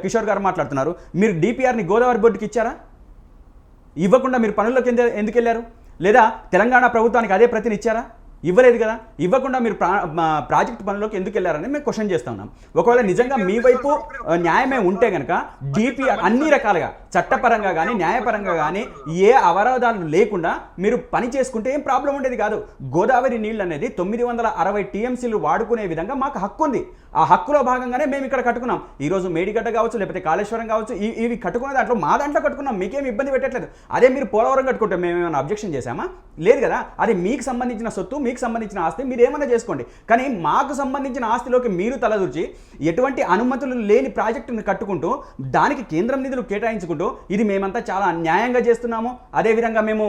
కిషోర్ గారు మాట్లాడుతున్నారు, మీరు డిపిఆర్ని గోదావరి బోర్డుకి ఇచ్చారా? ఇవ్వకుండా మీరు పనుల్లోకి ఎందుకు వెళ్ళారు? లేదా తెలంగాణ ప్రభుత్వానికి అదే ప్రతిని ఇచ్చారా? ఇవ్వలేదు కదా. ఇవ్వకుండా మీరు ప్రాజెక్ట్ పనుల్లోకి ఎందుకు వెళ్ళారని మేము క్వశ్చన్ చేస్తా ఉన్నాం. ఒకవేళ నిజంగా మీ వైపు న్యాయమే ఉంటే కనుక డిపిఆర్ అన్ని రకాలుగా చట్టపరంగా కానీ న్యాయపరంగా కానీ ఏ అవరోధాలు లేకుండా మీరు పని చేసుకుంటే ఏం ప్రాబ్లం ఉండేది కాదు. గోదావరి నీళ్ళు అనేది 960 టీఎంసీలు వాడుకునే విధంగా మాకు హక్కు ఉంది. ఆ హక్కులో భాగంగానే మేము ఇక్కడ కట్టుకున్నాం. ఈరోజు మేడిగడ్డ కావచ్చు, లేకపోతే కాళేశ్వరం కావచ్చు, ఇవి కట్టుకున్న దాంట్లో మా దాంట్లో కట్టుకున్నాం. మీకేం ఇబ్బంది పెట్టట్లేదు. అదే మీరు పోలవరం కట్టుకుంటే మేము ఏమైనా అబ్జెక్షన్ చేశామా? లేదు కదా. అది మీకు సంబంధించిన సొత్తు, మీకు సంబంధించిన ఆస్తి, మీరు ఏమైనా చేసుకోండి. కానీ మాకు సంబంధించిన ఆస్తిలోకి మీరు తలదూర్చి ఎటువంటి అనుమతులు లేని ప్రాజెక్టును కట్టుకుంటూ దానికి కేంద్రం నిధులు కేటాయించుకుంటూ ఇది మేమంతా చాలా అన్యాయంగా చేస్తున్నాము, అదేవిధంగా మేము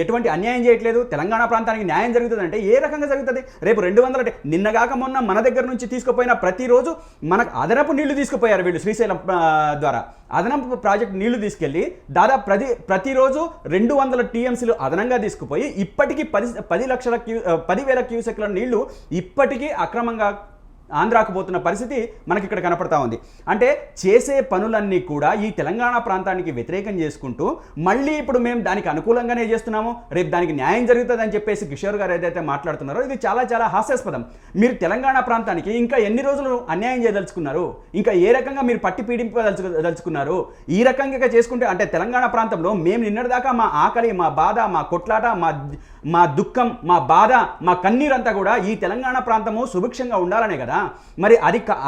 ఎటువంటి అన్యాయం చేయట్లేదు, తెలంగాణ ప్రాంతానికి న్యాయం జరుగుతుంది అంటే ఏ రకంగా జరుగుతుంది? రేపు 200 నిన్నగాక మొన్న మన దగ్గర నుంచి తీసుకుపోయిన ప్రతిరోజు మనకు అదనపు నీళ్లు తీసుకుపోయారు వీళ్ళు శ్రీశైలం ద్వారా. అదనపు ప్రాజెక్ట్ నీళ్లు తీసుకెళ్లి దాదాపు ప్రతిరోజు 200 టీఎంసీలు అదనంగా తీసుకుపోయి ఇప్పటికీ 10,000 క్యూసెక్ల నీళ్లు ఇప్పటికీ అక్రమంగా ఆంధ్రాకు పోతున్న పరిస్థితి మనకి ఇక్కడ కనపడతా ఉంది. అంటే చేసే పనులన్నీ కూడా ఈ తెలంగాణ ప్రాంతానికి వ్యతిరేకం చేసుకుంటూ మళ్ళీ ఇప్పుడు మేము దానికి అనుకూలంగానే చేస్తున్నాము, రేపు దానికి న్యాయం జరుగుతుందని చెప్పేసి కిషోర్ గారు ఏదైతే మాట్లాడుతున్నారో ఇది చాలా చాలా హాస్యాస్పదం. మీరు తెలంగాణ ప్రాంతానికి ఇంకా ఎన్ని రోజులు అన్యాయం చేయదలుచుకున్నారు? ఇంకా ఏ రకంగా మీరు పట్టి పీడింపదలుచుకున్నారు? ఈ రకంగా చేసుకుంటే అంటే తెలంగాణ ప్రాంతంలో మేము నిన్నటిదాకా మా ఆకలి, మా బాధ, మా కొట్లాట, మా దుఃఖం, మా బాధ, మా కన్నీరంతా కూడా ఈ తెలంగాణ ప్రాంతము సుభిక్షంగా ఉండాలనే కదా. మరి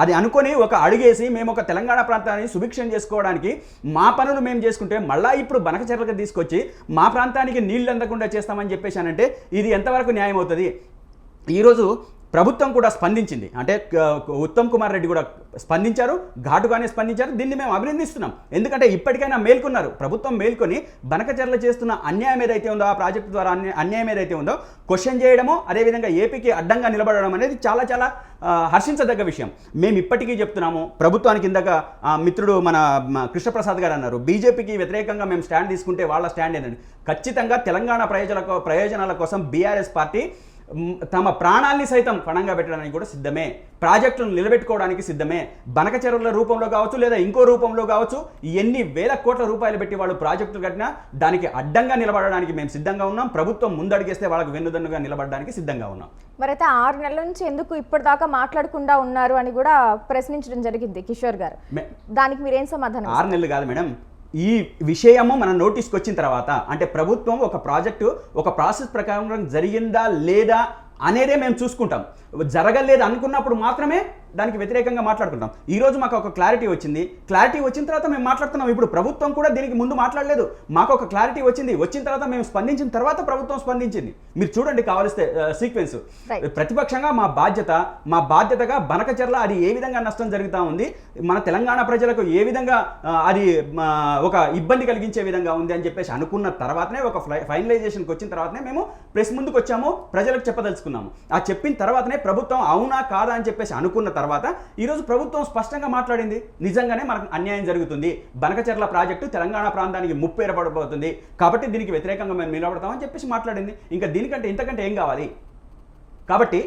అది అనుకొని ఒక అడుగేసి మేము ఒక తెలంగాణ ప్రాంతాన్ని సుభిక్షం చేసుకోవడానికి మా పనులు మేము చేసుకుంటే మళ్ళీ ఇప్పుడు బనకచెర్లకు తీసుకొచ్చి మా ప్రాంతానికి నీళ్ళు అందకుండా చేస్తామని చెప్పేసానంటే ఇది ఎంతవరకు న్యాయం అవుతుంది? ఈరోజు ప్రభుత్వం కూడా స్పందించింది. అంటే ఉత్తమ్ కుమార్ రెడ్డి కూడా స్పందించారు, ఘాటుగానే స్పందించారు. దీన్ని మేము అభినందిస్తున్నాం. ఎందుకంటే ఇప్పటికైనా మేల్కొన్నారు. ప్రభుత్వం మేల్కొని బనకచెర్ల చేస్తున్న అన్యాయం ఏదైతే ఉందో, ఆ ప్రాజెక్టు ద్వారా అన్యాయం ఏదైతే ఉందో క్వశ్చన్ చేయడము, అదేవిధంగా ఏపీకి అడ్డంగా నిలబడడం అనేది చాలా చాలా హర్షించదగ్గ విషయం. మేము ఇప్పటికీ చెప్తున్నాము. ప్రభుత్వానికి ఇందాక మిత్రుడు మన కృష్ణప్రసాద్ గారు అన్నారు, బీజేపీకి వ్యతిరేకంగా మేము స్టాండ్ తీసుకుంటే వాళ్ళ స్టాండ్ ఏంటండి. ఖచ్చితంగా తెలంగాణ ప్రయోజనాల కోసం బీఆర్ఎస్ పార్టీ తమ ప్రాణాల్ని సైతం పణంగా పెట్టడానికి కూడా సిద్ధమే, ప్రాజెక్టులను నిలబెట్టుకోవడానికి సిద్ధమే. బనకచెరువుల రూపంలో కావచ్చు, లేదా ఇంకో రూపంలో కావచ్చు, ఎన్ని వేల కోట్ల రూపాయలు పెట్టి వాళ్ళు ప్రాజెక్టులు కట్టినా దానికి అడ్డంగా నిలబడడానికి మేము సిద్ధంగా ఉన్నాం. ప్రభుత్వం ముందడిగేస్తే వాళ్ళకు వెన్నుదన్నుగా నిలబడడానికి సిద్ధంగా ఉన్నాం. మరైతే 6 నెలల నుంచి ఎందుకు ఇప్పటిదాకా మాట్లాడకుండా ఉన్నారు అని కూడా ప్రశ్నించడం జరిగింది కిషోర్ గారు. దానికి మీరేం సమాధానం? 6 నెలలు కాదు మేడం, ఈ విషయము మన నోటీస్కి వచ్చిన తర్వాత అంటే ప్రభుత్వం ఒక ప్రాజెక్టు ఒక ప్రాసెస్ ప్రకారం జరిగిందా లేదా అనేదే మేము చూసుకుంటాం. జరగలేదు అనుకున్నప్పుడు మాత్రమే దానికి వ్యతిరేకంగా మాట్లాడుకుంటాం. ఈరోజు మాకు ఒక క్లారిటీ వచ్చింది. క్లారిటీ వచ్చిన తర్వాత మేము మాట్లాడుతున్నాం. ఇప్పుడు ప్రభుత్వం కూడా దీనికి ముందు మాట్లాడలేదు. మాకు ఒక క్లారిటీ వచ్చిన తర్వాత మేము స్పందించిన తర్వాత ప్రభుత్వం స్పందించింది. మీరు చూడండి కావాల్స్తే సీక్వెన్స్. ప్రతిపక్షంగా మా బాధ్యతగా బనకచెర్ల అది ఏ విధంగా నష్టం జరుగుతూ ఉంది, మన తెలంగాణ ప్రజలకు ఏ విధంగా అది ఒక ఇబ్బంది కలిగించే విధంగా ఉంది అని చెప్పేసి అనుకున్న తర్వాతనే ఒక ఫైనలైజేషన్కి వచ్చిన తర్వాతనే మేము ప్రెస్ ముందుకు వచ్చాము, ప్రజలకు చెప్పదలుచుకున్నాము. ఆ చెప్పిన తర్వాతనే ప్రభుత్వం అవునా కాదా అని చెప్పేసి అనుకున్న తర్వాత ఈరోజు ప్రభుత్వం స్పష్టంగా మాట్లాడింది, నిజంగానే మనకు అన్యాయం జరుగుతుంది, బనకచెర్ల ప్రాజెక్టు తెలంగాణ ప్రాంతానికి ముప్పు ఏర్పడబోతుంది, కాబట్టి దీనికి వ్యతిరేకంగా మేము నిలబడతామని చెప్పేసి మాట్లాడింది. ఇంకా దీనికంటే ఇంతకంటే ఏం కావాలి? కాబట్టి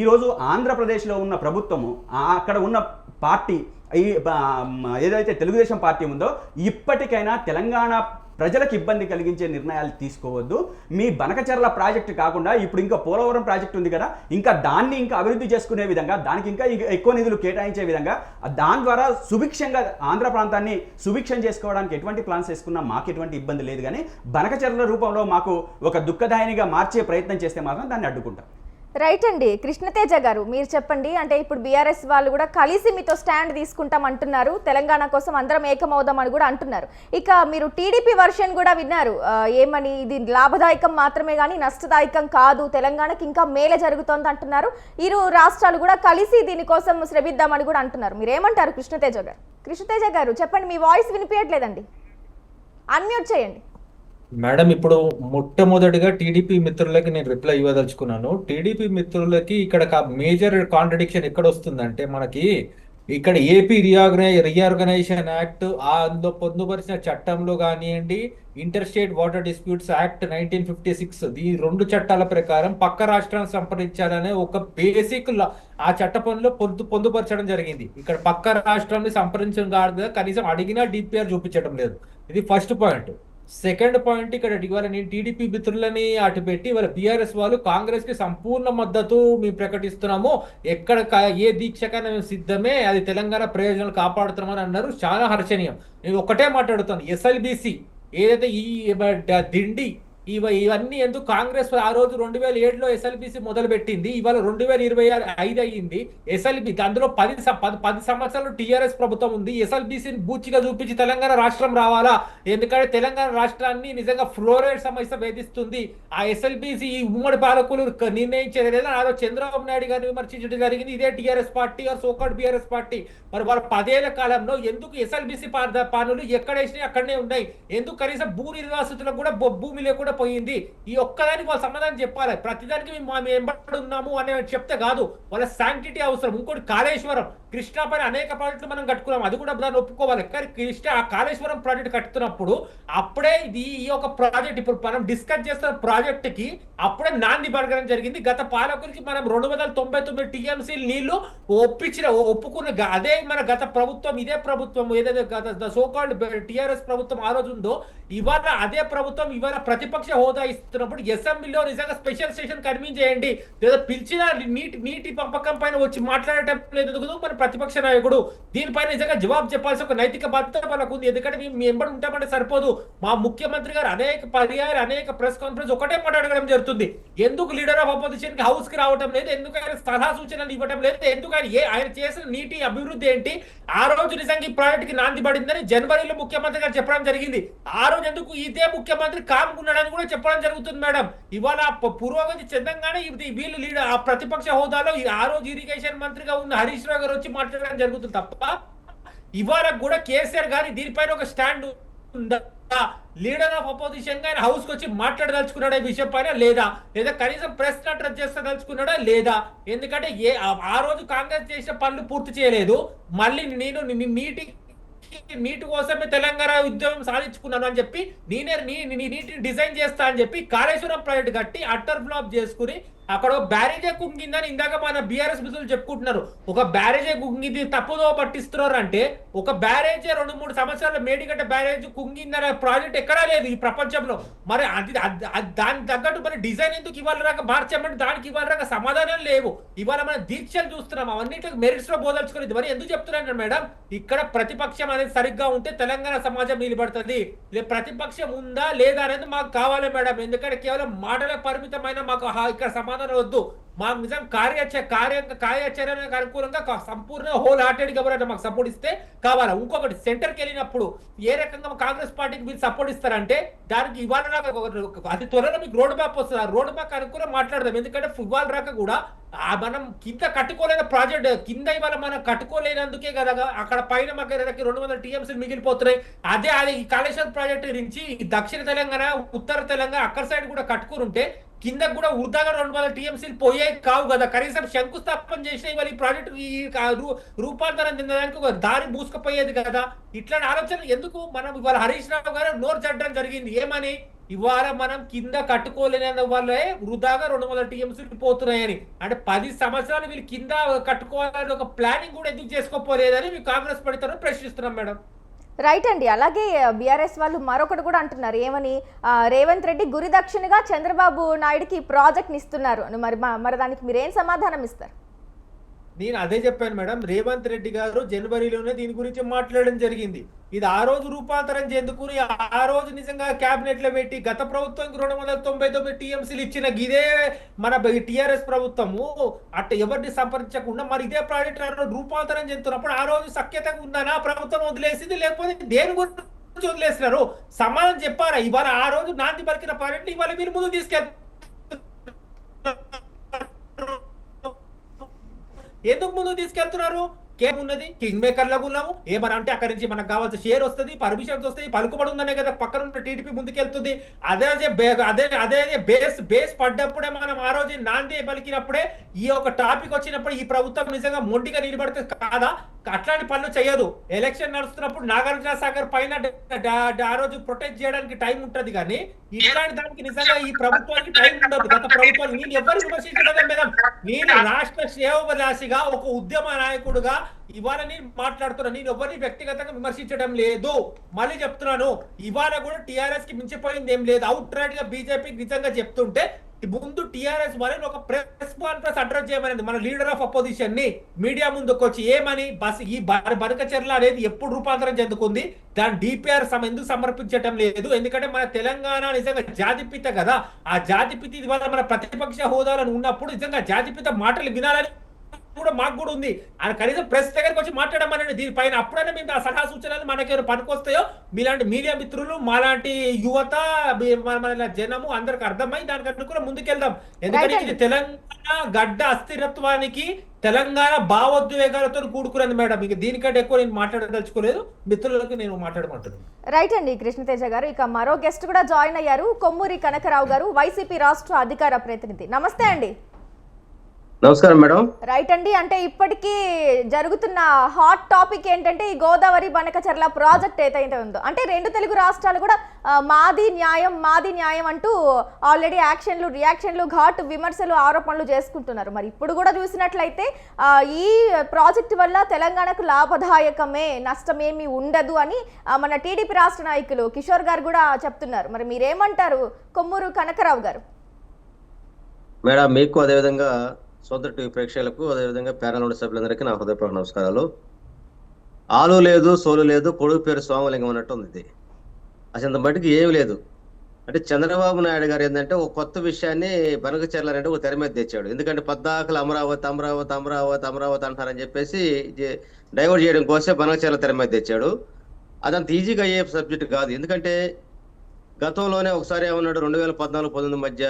ఈరోజు ఆంధ్రప్రదేశ్లో ఉన్న ప్రభుత్వము, అక్కడ ఉన్న పార్టీ ఏదైతే తెలుగుదేశం పార్టీ ఉందో, ఇప్పటికైనా తెలంగాణ ప్రజలకు ఇబ్బంది కలిగించే నిర్ణయాలు తీసుకోవద్దు. మీ బనకచెర్ల ప్రాజెక్టు కాకుండా ఇప్పుడు ఇంకా పోలవరం ప్రాజెక్టు ఉంది కదా, ఇంకా దాన్ని ఇంకా అభివృద్ధి చేసుకునే విధంగా, దానికి ఇంకా ఎక్కువ నిధులు కేటాయించే విధంగా, దాని ద్వారా సుభిక్షంగా ఆంధ్ర ప్రాంతాన్ని సుభిక్షం చేసుకోవడానికి ఎటువంటి ప్లాన్స్ వేసుకున్నా మాకు ఎటువంటి ఇబ్బంది లేదు. కానీ బనకచెర్ల రూపంలో మాకు ఒక దుఃఖదాయినిగా మార్చే ప్రయత్నం చేస్తే మాత్రం దాన్ని అడ్డుకుంటాం. రైట్ అండి. కృష్ణతేజ గారు మీరు చెప్పండి. అంటే ఇప్పుడు బీఆర్ఎస్ వాళ్ళు కూడా కలిసి మీతో స్టాండ్ తీసుకుంటాం అంటున్నారు, తెలంగాణ కోసం అందరం ఏకమవుదాం అని కూడా అంటున్నారు. ఇక మీరు టీడీపీ వర్షన్ కూడా విన్నారు, ఏమని ఇది లాభదాయకం మాత్రమే కానీ నష్టదాయకం కాదు, తెలంగాణకి ఇంకా మేలే జరుగుతోంది అంటున్నారు. ఇరు రాష్ట్రాలు కూడా కలిసి దీనికోసం శ్రమిద్దామని కూడా అంటున్నారు. మీరు ఏమంటారు కృష్ణతేజ గారు? కృష్ణతేజ గారు చెప్పండి, మీ వాయిస్ వినిపించట్లేదండి, అన్మ్యూట్ చేయండి. మేడం, ఇప్పుడు మొట్టమొదటిగా టీడీపీ మిత్రులకి నేను రిప్లై ఇవ్వదలుచుకున్నాను. టీడీపీ మిత్రులకి ఇక్కడ మేజర్ కాంట్రడిక్షన్ ఎక్కడ వస్తుందంటే, మనకి ఇక్కడ ఏపీ రీఆర్గనైజేషన్ యాక్ట్ అందులో పొందుపరిచిన చట్టంలో కానివ్వండి, inter state water disputes act 1956 ఈ 2 చట్టాల ప్రకారం పక్క రాష్ట్రాన్ని సంప్రదించాలనే ఒక బేసిక్ ఆ చట్ట పనిలో పొందుపరచడం జరిగింది. ఇక్కడ పక్క రాష్ట్రాన్ని సంప్రదించడం కాదు, కనీసం అడిగినా డిపిఆర్ చూపించడం లేదు. ఇది ఫస్ట్ పాయింట్. సెకండ్ పాయింట్ ఇక్కడ ఇవాళ నేను టీడీపీ మిత్రులని అటు పెట్టి ఇవాళ బీఆర్ఎస్ వాళ్ళు కాంగ్రెస్ కి సంపూర్ణ మద్దతు మేము ప్రకటిస్తున్నాము, ఎక్కడ ఏ దీక్షకైనా మేము సిద్ధమే, అది తెలంగాణ ప్రయోజనాలు కాపాడుతున్నామని అన్నారు. చాలా హర్షణీయం. నేను ఒకటే మాట్లాడుతాను, ఎస్ఎల్బిసి ఏదైతే ఈ దిండి ఇవన్నీ ఎందుకు కాంగ్రెస్ ఆ రోజు 2007లో ఎస్ఎల్బిసి మొదలు పెట్టింది, ఇవాళ 2025 అయ్యింది. ఎస్ఎల్బి అందులో 10 సంవత్సరాలు టీఆర్ఎస్ ప్రభుత్వం ఉంది. ఎస్ఎల్బిసిని బూచిగా చూపించి తెలంగాణ రాష్ట్రం రావాలా, ఎందుకంటే తెలంగాణ రాష్ట్రాన్ని నిజంగా ఫ్లోరైడ్ సమస్య వేధిస్తుంది. ఆ ఎస్ఎల్బిసి ఈ ఉమ్మడి పాలకులు నిర్ణయించేది లేదా ఆ రోజు చంద్రబాబు నాయుడు గారిని విమర్శించడం జరిగింది ఇదే TRS party so called BRS party. మరి వాళ్ళ 10 ఏళ్ల కాలంలో ఎందుకు ఎస్ఎల్బిసి పనులు ఎక్కడ వేసినాయి అక్కడనే ఉన్నాయి, ఎందుకు కనీసం భూ నిర్వాసితులకు కూడా భూమి లేకుండా పోయింది? ఈ ఒక్కదానికి వాళ్ళు సమాధానం చెప్పాలి. ప్రతిదానికి మేము ఎంబడి ఉన్నాము అనే చెప్తే కాదు, వాళ్ళ శాంక్టిటీ అవసరం. ఇంకోటి కాళేశ్వరం, కృష్ణా పైన అనేక ప్రాజెక్టులు మనం కట్టుకున్నాం, అది కూడా దాన్ని ఒప్పుకోవాలి. కానీ ఆ కాళేశ్వరం ప్రాజెక్ట్ కట్టుతున్నప్పుడు అప్పుడే ఈ యొక్క ప్రాజెక్ట్ ఇప్పుడు మనం డిస్కస్ చేస్తున్న ప్రాజెక్ట్ కి అప్పుడే నాంది పలకడం జరిగింది. గత పాలకులకి మనం 299 టీఎంసీ నీళ్లు ఒప్పుకున్న అదే మన గత ప్రభుత్వం, ఇదే ప్రభుత్వం ఏదైతే గత సోకాల్డ్ టీఆర్ఎస్ ప్రభుత్వం ఆ రోజు ఉందో, ఇవాళ అదే ప్రభుత్వం ఇవాళ ప్రతిపక్ష హోదా ఇస్తున్నప్పుడు అసెంబ్లీలో నిజంగా స్పెషల్ సెషన్ కన్వీన్ చేయండి, లేదా పిలిచిన నీటి పంపకం పైన వచ్చి మాట్లాడటం లేదు మన ప్రతిపక్ష నాయకుడు. దీనిపైన నిజంగా జవాబు చెప్పాల్సిన ఒక నైతిక బాధ్యత వాళ్ళకు ఉంది. ఎందుకంటే మేము ఎంబడి ఉంటామంటే సరిపోదు. మా ముఖ్యమంత్రి గారు అనేక పర్యాయాలు అనేక ప్రెస్ కాన్ఫరెన్స్ ఒకటే మాట్లాడడం జరుగుతుంది, ఎందుకు లీడర్ ఆఫ్ అపోజిషన్ కి హౌస్ కి రావటం లేదు, ఎందుకు ఆయన సలహా సూచనలు ఇవ్వడం లేదు, ఎందుకు ఆయన చేసిన నీటి అభివృద్ధి ఏంటి? ఆ రోజు నిజంగా ఈ ప్రాజెక్ట్ కి నాంది పడిందని జనవరిలో ముఖ్యమంత్రి గారు చెప్పడం జరిగింది. ఆ రోజు ఎందుకు ఇదే ముఖ్యమంత్రి కాముకున్నాడని కూడా చెప్పడం జరుగుతుంది మేడం. ఇవాళ పురోగతి చెందంగానే వీళ్ళు లీడర్ ఆ ప్రతిపక్ష హోదాలో ఆ రోజు ఇరిగేషన్ మంత్రిగా ఉన్న హరీష్ రావు గారు వచ్చి మాట్లాడడం జరుగుతుంది తప్ప ఇవాళ కూడా కేసీఆర్ గారి దీనిపైన ఒక స్టాండ్ ఉందా? లీడర్ ఆఫ్ అపోజిషన్ గా ఆయన హౌస్ కి వచ్చి మాట్లాడదలుచుకున్నాడా ఈ విషయం పైన, లేదా కనీసం ప్రెస్ అడ్రస్ చేస్తదలుచుకున్నాడా లేదా? ఎందుకంటే ఆ రోజు కాంగ్రెస్ చేసిన పనులు పూర్తి చేయలేదు, మళ్ళీ నేను నీటి కోసమే తెలంగాణ ఉద్యమం సాధించుకున్నాను అని చెప్పి నీటిని డిజైన్ చేస్తా అని చెప్పి కాళేశ్వరం ప్రాజెక్ట్ కట్టి అట్టర్ ఫ్లాప్ చేసుకుని అక్కడ బ్యారేజే కుంగిందని ఇందాక మన బీఆర్ఎస్ మిత్రులు చెప్పుకుంటున్నారు. ఒక బ్యారేజే కుంగింది తప్పుదో పట్టిస్తున్నారు అంటే, ఒక బ్యారేజే 2-3 సంవత్సరాల మేడిగడ్డ బ్యారేజ్ కుంగిందనే ప్రాజెక్ట్ ఎక్కడా లేదు ఈ ప్రపంచంలో. మరి దానికి తగ్గట్టు మరి డిజైన్ ఎందుకు ఇవాళ రాక మార్చామంటే దానికి ఇవాళ రాక సమాధానం లేవు. ఇవాళ మనం దీక్షలు చూస్తున్నాం, అవన్నిటికి మెరిట్స్ లో బోదలుచుకునేది. మరి ఎందుకు చెప్తున్నాను మేడం, ఇక్కడ ప్రతిపక్షం అనేది సరిగ్గా ఉంటే తెలంగాణ సమాజం నిలబడుతుంది. ప్రతిపక్షం ఉందా లేదా అనేది మాకు కావాలి మేడం. ఎందుకంటే కేవలం మాటలకు పరిమితమైన మాకు ఇక్కడ సమాధానం వద్దు. మాకు నిజం కార్యాచరణకు అనుకూలంగా సంపూర్ణ హోల్ హార్టెడ్ గా మాకు సపోర్ట్ ఇస్తే కావాలా. ఇంకొకటి సెంటర్కి వెళ్ళినప్పుడు ఏ రకంగా కాంగ్రెస్ పార్టీకి మీరు సపోర్ట్ ఇస్తారంటే దానికి ఇవాళ రాక అతి త్వరలో మీకు రోడ్ మ్యాప్ వస్తుంది, ఆ రోడ్ మ్యాప్ అనుకూలం మాట్లాడదాం. ఎందుకంటే ఇవాళ రాక కూడా మనం కింద కట్టుకోలేని ప్రాజెక్ట్ కింద ఇవాళ మనం కట్టుకోలేనందుకే కదా అక్కడ పైన మాకు 200 టీఎంసీలు మిగిలిపోతున్నాయి. అదే ఈ కాళేశ్వరం ప్రాజెక్టు నుంచి దక్షిణ తెలంగాణ ఉత్తర తెలంగాణ అక్కడ సైడ్ కూడా కట్టుకుని ఉంటే కింద కూడా వృధాగా 200 టీఎంసీలు పోయేవి కావు కదా. కనీసం శంకుస్థాపన చేసిన ఇవాళ ఈ ప్రాజెక్టు ఈ రూపాంతరం చెందడానికి ఒక దారి మూసుకుపోయేది కదా. ఇట్లాంటి ఆలోచన ఎందుకు? మనం ఇవాళ హరీష్ రావు గారు నోరు చెడ్డం జరిగింది ఏమని, ఇవాళ మనం కింద కట్టుకోలేని వాళ్ళే వృధాగా 200 టీఎంసీలు పోతున్నాయని. అంటే 10 సంవత్సరాలు వీళ్ళు కింద కట్టుకోవాలని ఒక ప్లానింగ్ కూడా ఎందుకు చేసుకోపోలేదని మీ కాంగ్రెస్ పడితే ప్రశ్నిస్తున్నాం మేడం. రైట్ అండి. అలాగే బీఆర్ఎస్ వాళ్ళు మరొకటి కూడా అంటున్నారు, ఏమని, రేవంత్ రెడ్డి గురిదక్షిణగా చంద్రబాబు నాయుడుకి ప్రాజెక్ట్ని ఇస్తున్నారు. మరి దానికి మీరు ఏం సమాధానం ఇస్తారు? నేను అదే చెప్పాను మేడం, రేవంత్ రెడ్డి గారు జనవరిలోనే దీని గురించి మాట్లాడడం జరిగింది. ఇది ఆ రోజు రూపాంతరం చెందుకుని ఆ రోజు నిజంగా క్యాబినెట్ లో పెట్టి గత ప్రభుత్వం 299 టీఎంసీలు ఇచ్చిన ఇదే మన టీఆర్ఎస్ ప్రభుత్వము అట్ట ఎవరిని సంప్రదించకుండా మరి ఇదే ప్రాజెక్ట్ రూపాంతరం చెందుతున్నప్పుడు ఆ రోజు సఖ్యతగా ఉందనా ప్రభుత్వం వదిలేసింది, లేకపోతే దేని గురించి వదిలేసినారు? సమాధానం చెప్పారా? ఇవాళ ఆ రోజు నాంది పలికిన ప్రాజెక్ట్ ఇవాళ మీరు ముందు తీసుకెళ్తారు. ఎందుకు ముందు తీసుకెళ్తున్నారు? కేమున్నది? కింగ్ మేకర్ లాగా ఉన్నాము ఏమని అంటే అక్కడి నుంచి మనకు కావాల్సిన షేర్ వస్తుంది, పర్మిషన్స్ వస్తాయి, పలుకుబడి ఉందనే కదా పక్కన ఉన్న టీడీపీ ముందుకెళ్తుంది. అదే బేస్ పడ్డప్పుడే మనం ఆ రోజు నాంది పలికినప్పుడే ఈ ఒక టాపిక్ వచ్చినప్పుడు ఈ ప్రభుత్వం నిజంగా మొండిగా నిలబడితే కాదా? అట్లాంటి పనులు చేయదు. ఎలక్షన్ నడుస్తున్నప్పుడు నాగార్జున సాగర్ పైన ఆ రోజు ప్రొటెక్ట్ చేయడానికి టైం ఉంటది, కానీ ఇట్లాంటి దానికి నిజంగా ఈ ప్రభుత్వానికి టైం ఉండదు. గత ప్రభుత్వాలు నేను ఎవరు విమర్శించడం మేడం, నేను రాష్ట్ర శ్రేయోభిలాషిగా ఒక ఉద్యమ నాయకుడుగా ఇవాళ నేను మాట్లాడుతున్నాను. నేను ఎవరిని వ్యక్తిగతంగా విమర్శించడం లేదు. మళ్ళీ చెప్తున్నాను, ఇవాళ కూడా టీఆర్ఎస్ కి మించిపోయింది ఏం లేదు. అవుట్ రైట్ గా బీజేపీకి నిజంగా చెప్తుంటే ముందు టీఆర్ఎస్ వాళ్ళని ఒక ప్రెస్ కాన్ఫరెన్స్ అడ్రస్ చేయమనేది మన లీడర్ ఆఫ్ అపోజిషన్ ని మీడియా ముందుకు వచ్చి ఏమని బస్ ఈ బనకచెర్ల అనేది ఎప్పుడు రూపాంతరం చెందుకుంది, దాని డిపిఆర్ ఎందుకు సమర్పించడం లేదు? ఎందుకంటే మన తెలంగాణ నిజంగా జాతిపిత కదా, ఆ జాతిపిత ఇవాళ మన ప్రతిపక్ష హోదాలను ఉన్నప్పుడు నిజంగా జాతిపిత మాటలు వినాలని కూడా మాకు కూడా ఉంది. ఆయన కనీసం ప్రెస్ దగ్గరకు వచ్చి మాట్లాడమనండి దీనిపైన. అప్పుడైనా మేము ఆ సలహా సూచనలు మనకేమైనా పనికొస్తాయో మీలాంటి మీడియా మిత్రులు, మాలాంటి యువత, మన జనము అందరికి అర్థమై దానికంటే కూడా ముందుకెళ్దాం. ఎందుకంటే ఇది తెలంగాణ గడ్డ అస్థిరత్వానికి, తెలంగాణ భావోద్వేగాలతో కూడుకున్నది మేడం. ఇక దీనికంటే ఎక్కువ నేను మాట్లాడదలుచుకోలేదు. మిత్రులకు నేను మాట్లాడమంటున్నాను. రైట్ అండి కృష్ణతేజ గారు. ఇక మరో గెస్ట్ కూడా జాయిన్ అయ్యారు, కొమ్మూరి కనకరావు గారు, వైసీపీ రాష్ట్ర అధికార ప్రతినిధి. నమస్తే అండి. నమస్కారం మేడం. రైట్ అండి. అంటే ఇప్పటికీ జరుగుతున్న హాట్ టాపిక్ ఏంటంటే ఈ గోదావరి బనకచెర్ల ప్రాజెక్ట్ ఏదైతే ఉందో, అంటే రెండు తెలుగు రాష్ట్రాలు కూడా మాది న్యాయం అంటూ ఆల్రెడీ యాక్షన్లు, రియాక్షన్లు, ఘాటు విమర్శలు, ఆరోపణలు చేసుకుంటున్నారు. మరి ఇప్పుడు కూడా చూసినట్లయితే ఈ ప్రాజెక్టు వల్ల తెలంగాణకు లాభదాయకమే, నష్టమేమీ ఉండదు అని మన టీడీపీ రాష్ట్ర నాయకులు కిషోర్ గారు కూడా చెప్తున్నారు. మరి మీరేమంటారు కొమ్మూరు కనకరావు గారు? మేడం, మీకు అదేవిధంగా సొంత టీవీ ప్రేక్షకులకు, అదేవిధంగా ప్యానల్ సభ్యులందరికీ నా హృదయపూర్వక నమస్కారాలు. ఆలు లేదు, సోలు లేదు, కొడుకు పేరు స్వామలింగం అన్నట్టు ఉంది ఇది. అసలు ఇంత మటుకు ఏమి లేదు. అంటే చంద్రబాబు నాయుడు గారు ఏంటంటే ఒక కొత్త విషయాన్ని బనకచెర్ల అంటే ఒక తెర మీద తెచ్చాడు. ఎందుకంటే పద్దాకలు అమరావతి అమరావతి అమరావతి అమరావతి అంటారని చెప్పేసి డైవర్ట్ చేయడం కోసం బనకచెర్ల తెర మీద తెచ్చాడు. అదంత ఈజీగా అయ్యే సబ్జెక్ట్ కాదు. ఎందుకంటే గతంలోనే ఒకసారి ఏమన్నాడు, 2014-19 మధ్య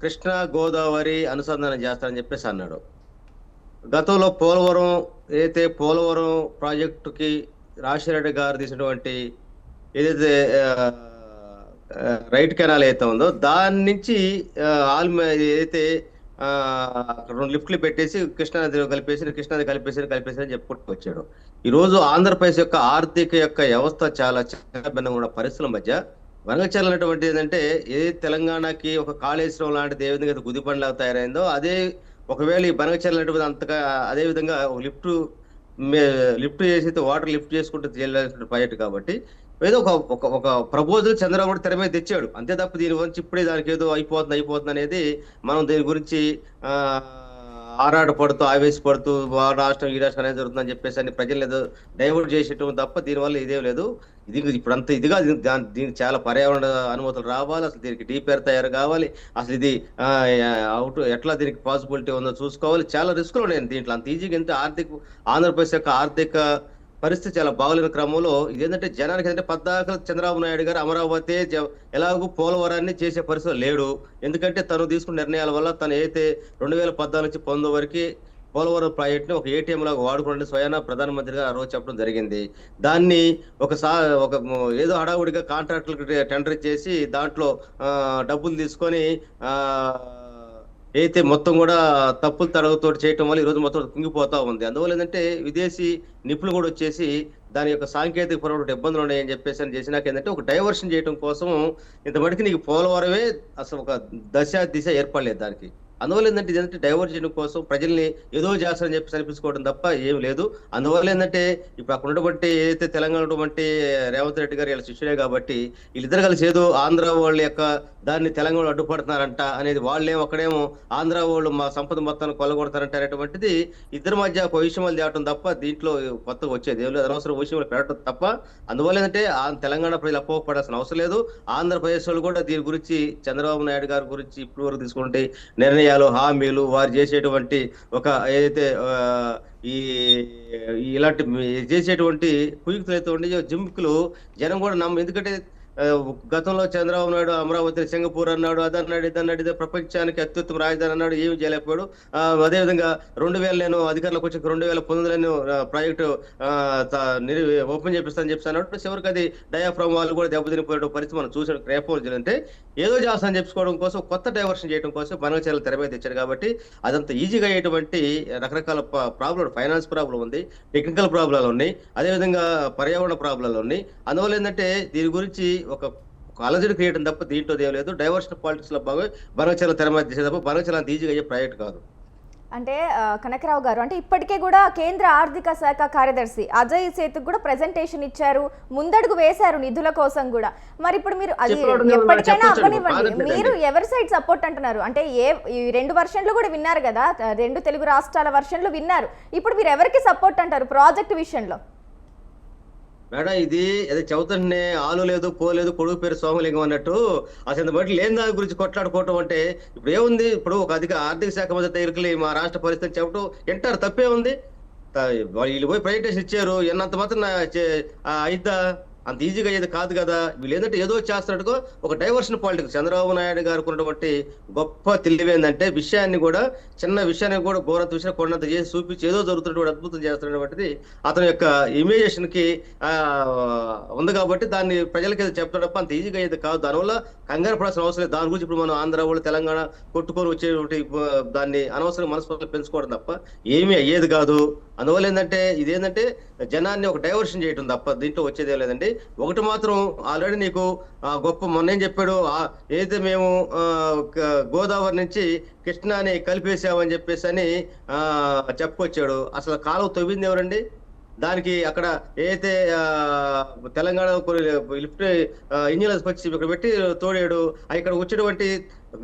కృష్ణా గోదావరి అనుసంధానం చేస్తారని చెప్పేసి అన్నాడు. గతంలో పోలవరం ప్రాజెక్టుకి రాజశేఖర గారు తీసినటువంటి ఏదైతే రైట్ కెనాల్ అయితే ఉందో దాని నుంచి ఏదైతే 2 లిఫ్ట్లు పెట్టేసి కృష్ణానది కలిపేసి అని చెప్పుకుంటూ వచ్చాడు. ఈ రోజు ఆంధ్రప్రదేశ్ యొక్క ఆర్థిక వ్యవస్థ చాలా భిన్నంగా ఉన్న పరిస్థితుల మధ్య బనకచెర్ల అనేటువంటి ఏంటంటే తెలంగాణకి ఒక కాళేశ్వరం లాంటిది ఏ విధంగా గుదిబండలాగా తయారైందో అదే ఒకవేళ ఈ బనకచెర్ల అనేటువంటి అంతగా అదే విధంగా లిఫ్ట్ చేసి వాటర్ లిఫ్ట్ చేసుకుంటూ చేయాల్సిన ప్రాజెక్ట్ కాబట్టి ఏదో ఒక ప్రపోజల్ చంద్రబాబు తెర మీద తెచ్చాడు. అంతే తప్ప దీని గురించి ఇప్పుడే దానికి ఏదో అయిపోతుంది అనేది మనం దీని గురించి ఆరాటపడుతూ ఆవేశపడుతూ రాష్ట్రం ఈ రాష్ట్రం అనేది జరుగుతుందని చెప్పేసి అని ప్రజలు ఏదో డైవర్ట్ చేసేయటం తప్ప దీనివల్ల ఇదేం లేదు. ఇది ఇప్పుడంతా ఇదిగా దీనికి చాలా పర్యావరణ అనుమతులు రావాలి, అసలు దీనికి డిపిఆర్ తయారు కావాలి, అసలు ఇది ఎట్లా దీనికి పాసిబిలిటీ ఉందో చూసుకోవాలి. చాలా రిస్కులు ఉన్నాయి దీంట్లో. అంత ఈజీగా ఎంత ఆంధ్రప్రదేశ్ యొక్క ఆర్థిక పరిస్థితి చాలా బాగులేని క్రమంలో ఇదేంటంటే జనానికి ఏంటంటే పద్దాకలు చంద్రబాబు నాయుడు గారు అమరావతి ఎలాగూ పోలవరాన్ని చేసే పరిస్థితి లేడు. ఎందుకంటే తను తీసుకున్న నిర్ణయాల వల్ల తను ఏదైతే 2014 నుంచి 19 వరకు పోలవరం ప్రాజెక్ట్ ని ఒక ఏటీఎం లాగా వాడుకోండి స్వయాన ప్రధానమంత్రిగా ఆ రోజు చెప్పడం జరిగింది. దాన్ని ఒక ఏదో హడావుడిగా కాంట్రాక్టులకు టెండర్ చేసి దాంట్లో డబ్బులు తీసుకొని అయితే మొత్తం కూడా తప్పులు తడవతో చేయటం వల్ల ఈ రోజు మొత్తం కుంగిపోతా ఉంది. అందువల్ల ఏంటంటే విదేశీ నిపుణులు కూడా వచ్చేసి దాని యొక్క సాంకేతిక పరమైన ఇబ్బందులు ఉన్నాయని చెప్పేసి అని చేసినాక ఏంటంటే ఒక డైవర్షన్ చేయడం కోసం ఇంతమటికి నీకు పోలవరమే అసలు ఒక దిశ ఏర్పడలేదు దానికి. అందువల్ల ఏంటంటే ఇదంటే డైవర్ట్ చేయడం కోసం ప్రజల్ని ఏదో చేస్తారని చెప్పి అనిపించుకోవడం తప్ప ఏం లేదు. అందువల్ల ఏంటంటే ఇప్పుడు అక్కడ ఉన్నటువంటి ఏదైతే తెలంగాణ ఉన్నటువంటి రేవంత్ రెడ్డి గారు వీళ్ళ శిష్యుడే కాబట్టి వీళ్ళిద్దరు కలిసి ఏదో ఆంధ్ర వాళ్ళ యొక్క దాన్ని తెలంగాణ అడ్డుపడుతున్నారంట అనేది, వాళ్ళేమో అక్కడేమో ఆంధ్ర వాళ్ళు మా సంపద మొత్తాన్ని కొల్లగొడతారంట అనేటువంటిది ఇద్దరి మధ్య ఒక విషయాలు తేవటం తప్ప దీంట్లో కొత్తగా వచ్చేది ఏం లేదు. అనవసరం విషయంలో పెట్టడం తప్ప. అందువల్ల ఏంటంటే తెలంగాణ ప్రజలు అపోహపడాల్సిన అవసరం లేదు. ఆంధ్రప్రదేశ్ వాళ్ళు కూడా దీని గురించి చంద్రబాబు నాయుడు గారి గురించి ఇప్పటి వరకు తీసుకుంటే నిర్ణయాలు, హామీలు, వారు చేసేటువంటి ఒక ఏదైతే ఇలాంటి చేసేటువంటి కుయుక్తులు అయితే ఉండే జిమ్కులు జనం కూడా ఎందుకంటే గతంలో చంద్రబాబు నాయుడు అమరావతి సింగపూర్ అన్నాడు, అదన్నాడు ఇదన్నాడు, ఇదే ప్రపంచానికి అత్యుత్తమ రాజధాని అన్నాడు, ఏమి చేయలేకపోయాడు. అదేవిధంగా 2000 నేను అధికారంలోకి వచ్చి 2019 ప్రాజెక్టు ఓపెన్ చేపిస్తానని చెప్పి అన్నాడు. చివరికి అది డయాఫ్రామ్ వాళ్ళు కూడా దెబ్బతినిపోయే పరిస్థితి మనం చూసాడు. రేపు అంటే ఏదో చేస్తానని చెప్పుకోవడం కోసం కొత్త డైవర్షన్ చేయడం కోసం బనకచర్ల తెర మీద తెచ్చారు. కాబట్టి అదంత ఈజీగా అయ్యేటువంటి రకరకాల ప్రాబ్లం, ఫైనాన్స్ ప్రాబ్లం ఉంది, టెక్నికల్ ప్రాబ్లాలు ఉన్నాయి, అదేవిధంగా పర్యావరణ ప్రాబ్లాలు ఉన్నాయి. అందువల్ల ఏంటంటే దీని గురించి ఒక అలజడి క్రియేట్ తప్ప దీంట్లో ఏం లేదు. డైవర్షన్ పాలిటిక్స్ లో బాగా బనకచర్ల తెర మీద తీసే తప్ప బనకచర్ల అంత ఈజీగా అయ్యే ప్రాజెక్ట్ కాదు. అంటే కనకరావు గారు, అంటే ఇప్పటికే కూడా కేంద్ర ఆర్థిక శాఖ కార్యదర్శి అజయ్ సేతుకు కూడా ప్రెజెంటేషన్ ఇచ్చారు, ముందడుగు వేశారు నిధుల కోసం కూడా. మరి ఇప్పుడు మీరు అది ఎప్పటికైనా అవ్వనివ్వండి, మీరు ఎవరి సైడ్ సపోర్ట్ అంటున్నారు? అంటే ఈ 2 వర్షన్లు కూడా విన్నారు కదా, 2 తెలుగు రాష్ట్రాల వర్షన్లు విన్నారు. ఇప్పుడు మీరు ఎవరికి సపోర్ట్ అంటారు ప్రాజెక్ట్ విషయంలో? మేడం, ఇది అది చదువుతుంటే ఆలు లేదు, పోలేదు, కొడుకు పేరు సోమలింగం అన్నట్టు అసలు బట్టి లేని దాని గురించి కొట్లాడుకోవటం అంటే ఇప్పుడు ఏముంది? ఇప్పుడు ఒక ఆర్థిక శాఖ మంత్రి దగ్గరికి మా రాష్ట్ర పరిస్థితి చెప్పడం ఎంటారు తప్పే ఉంది. వీళ్ళు పోయి ప్రజెంటేషన్ ఇచ్చారు, ఎన్నంత మాత్రం అయిద్దా? అంత ఈజీగా అయ్యేది కాదు కదా. వీళ్ళు ఏంటంటే ఏదో చేస్తున్నట్టుగా ఒక డైవర్షన్ పాలిటిక్స్. చంద్రబాబు నాయుడు గారు ఉన్నటువంటి గొప్ప తెలివి ఏంటంటే విషయాన్ని కూడా, చిన్న విషయాన్ని కూడా ఘోర విషయం కొండంత చేసి చూపించి ఏదో జరుగుతున్నటువంటి అద్భుతం చేస్తున్నటువంటిది అతని యొక్క ఇమేజేషన్ కి ఉంది. కాబట్టి దాన్ని ప్రజలకి చెప్పడం తప్ప అంత ఈజీగా అయ్యేది కాదు. దానివల్ల కంగారు పడాల్సిన అవసరం లేదు. దాని గురించి ఇప్పుడు మనం ఆంధ్ర వాళ్ళు తెలంగాణ కొట్టుకొని వచ్చేటువంటి దాన్ని అనవసరంగా మనస్పర్ధలు పెంచుకోవడం తప్ప ఏమీ అయ్యేది కాదు. అందువల్ల ఏంటంటే ఇదేంటంటే జనాన్ని ఒక డైవర్షన్ చేయడం తప్ప దీంట్లో వచ్చేదే లేదండి. ఒకటి మాత్రం ఆల్రెడీ నీకు గొప్ప మొన్న ఏం చెప్పాడు, ఏదైతే మేము గోదావరి నుంచి కృష్ణాని కలిపేసామని చెప్పేసి అని చెప్పుకొచ్చాడు. అసలు కాలువ తవ్వింది ఎవరండి? దానికి అక్కడ ఏదైతే తెలంగాణ లిఫ్ట్ ఇంజనీర్స్ వచ్చి ఇక్కడ పెట్టి తోడాడు. ఇక్కడ వచ్చినటువంటి